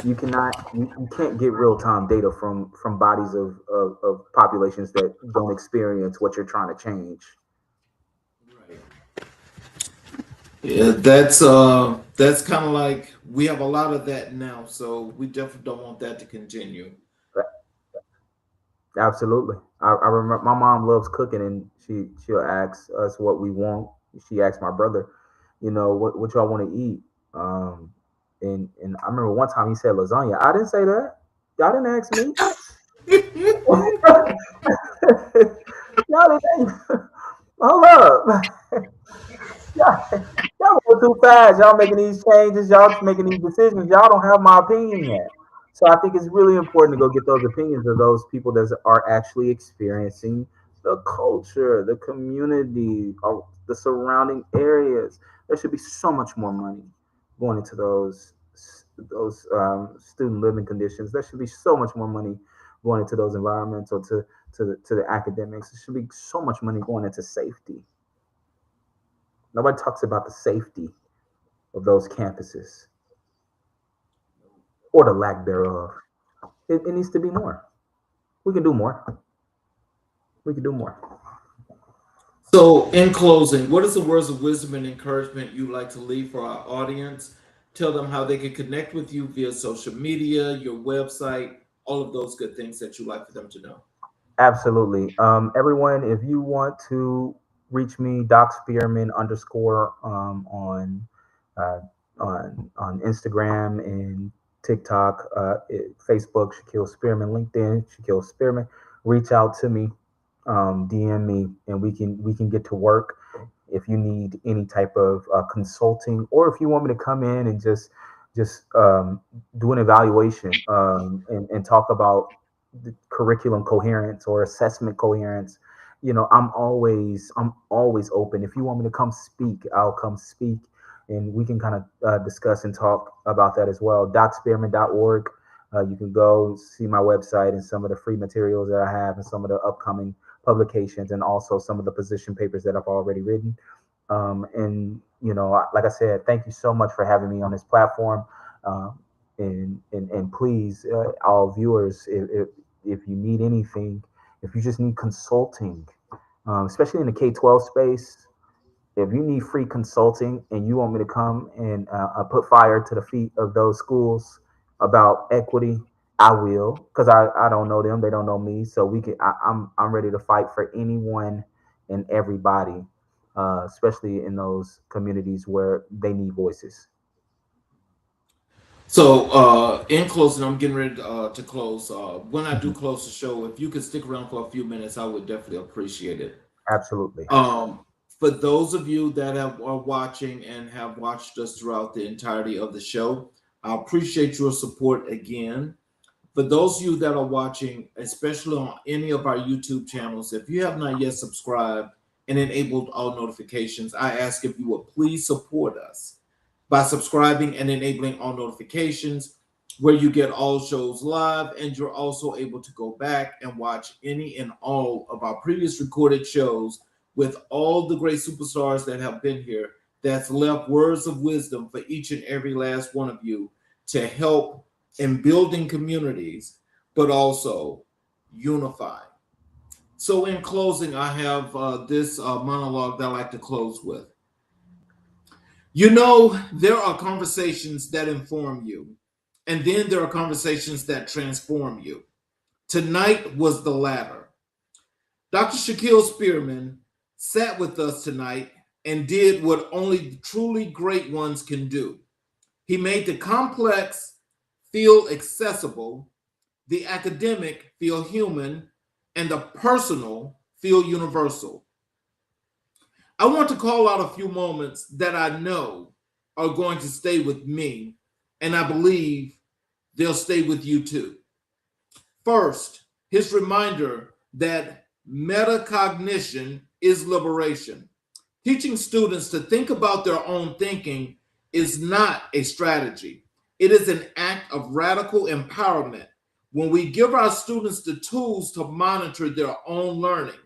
Speaker 3: You can't get real time data from bodies of populations that don't experience what you're trying to change.
Speaker 2: Yeah, that's kind of like we have a lot of that now, so we definitely don't want that to continue.
Speaker 3: Absolutely. I remember my mom loves cooking, and she'll ask us what we want. She asked my brother, what y'all want to eat. And I remember one time he said lasagna. I didn't say that. Y'all didn't ask me. Y'all didn't. Hold up. Y'all, y'all going too fast. Y'all making these changes. Y'all making these decisions. Y'all don't have my opinion yet. So I think it's really important to go get those opinions of those people that are actually experiencing the culture, the community, or the surrounding areas. There should be so much more money going into those student living conditions. There should be so much more money going into those environmental to the academics. There should be so much money going into safety. Nobody talks about the safety of those campuses or the lack thereof. It needs to be more. We can do more. We can do more.
Speaker 2: So, in closing, what is the words of wisdom and encouragement you'd like to leave for our audience? Tell them how they can connect with you via social media, your website, all of those good things that you'd like for them to know.
Speaker 3: Absolutely. Everyone, if you want to reach me, Doc Spearman underscore uh, on Instagram and TikTok, Facebook, Shaquille Spearman, LinkedIn, Shaquille Spearman. Reach out to me, DM me, and we can get to work. If you need any type of consulting, or if you want me to come in and just do an evaluation and talk about the curriculum coherence or assessment coherence, I'm always open. If you want me to come speak, I'll come speak, and we can kind of discuss and talk about that as well. Docspearman.org. You can go see my website and some of the free materials that I have and some of the upcoming publications, and also some of the position papers that I've already written. And like I said, thank you so much for having me on this platform. Um, and please, all viewers, if you need anything, if you just need consulting, especially in the K-12 space, if you need free consulting and you want me to come and put fire to the feet of those schools about equity I will, because I don't know them, they don't know me, so we can. I'm ready to fight for anyone and everybody, especially in those communities where they need voices.
Speaker 2: So, in closing, I'm getting ready to close. When I do
Speaker 3: Mhm.
Speaker 2: close the show, if you could stick around for a few minutes, I would definitely appreciate it.
Speaker 3: Absolutely.
Speaker 2: Um, for those of you that are watching and have watched us throughout the entirety of the show, I appreciate your support again. For those of you that are watching, especially on any of our YouTube channels, if you have not yet subscribed and enabled all notifications, I ask if you would please support us by subscribing and enabling all notifications, where you get all shows live, and you're also able to go back and watch any and all of our previous recorded shows with all the great superstars that have been here, that's left words of wisdom for each and every last one of you to help in building communities, but also unifying. So, in closing, I have this monologue that I like to close with. You know, there are conversations that inform you, and then there are conversations that transform you. Tonight was the latter. Dr. Shaquille Spearman sat with us tonight and did what only truly great ones can do. He made the complex feel accessible, the academic feel human, and the personal feel universal. I want to call out a few moments that I know are going to stay with me, and I believe they'll stay with you too. First, his reminder that metacognition is liberation. Teaching students to think about their own thinking is not a strategy, it is an act of radical empowerment. When we give our students the tools to monitor their own learning,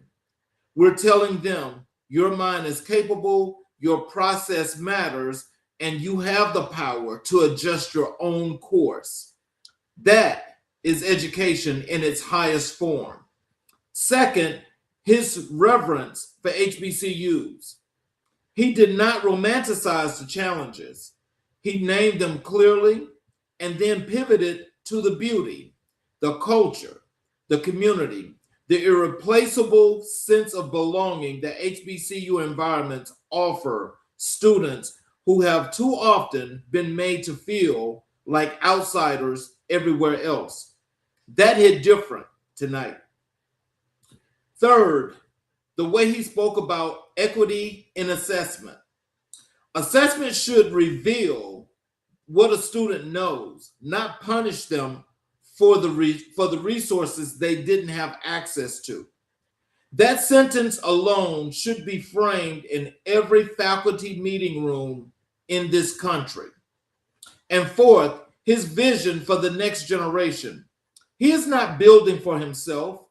Speaker 2: we're telling them your mind is capable, your process matters, and you have the power to adjust your own course. That is education in its highest form. Second, his reverence for HBCUs. He did not romanticize the challenges. He named them clearly and then pivoted to the beauty, the culture, the community, the irreplaceable sense of belonging that HBCU environments offer students who have too often been made to feel like outsiders everywhere else. That hit different tonight. Third, the way he spoke about equity in assessment. Assessment should reveal what a student knows, not punish them for the resources they didn't have access to. That sentence alone should be framed in every faculty meeting room in this country. And fourth, his vision for the next generation. He is not building for himself.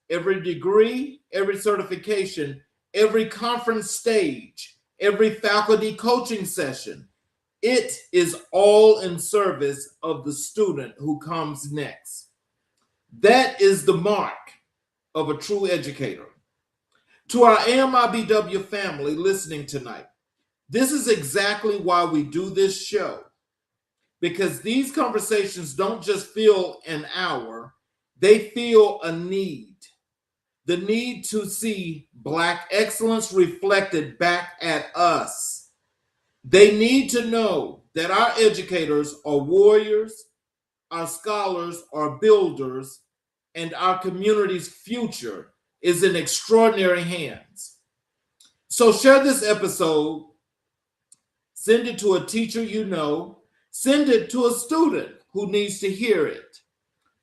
Speaker 2: Every degree, every certification, every conference stage, every faculty coaching session, it is all in service of the student who comes next. That is the mark of a true educator. To our AMIBW family listening tonight, this is exactly why we do this show, because these conversations don't just fill an hour, they feel a need. The need to see Black excellence reflected back at us. They need to know that our educators are warriors, our scholars are builders, and our community's future is in extraordinary hands. So share this episode, send it to a teacher you know, send it to a student who needs to hear it.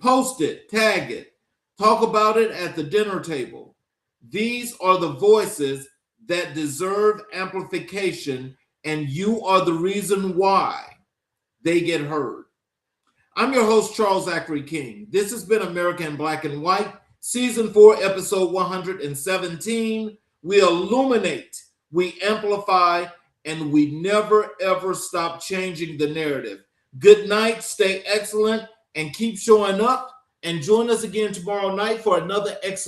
Speaker 2: Post it, tag it, talk about it at the dinner table. These are the voices that deserve amplification, and you are the reason why they get heard. I'm your host, Charles Zachary King. This has been America in Black and White, Season 4, Episode 117. We illuminate, we amplify, and we never, ever stop changing the narrative. Good night, stay excellent, and keep showing up. And join us again tomorrow night for another excellent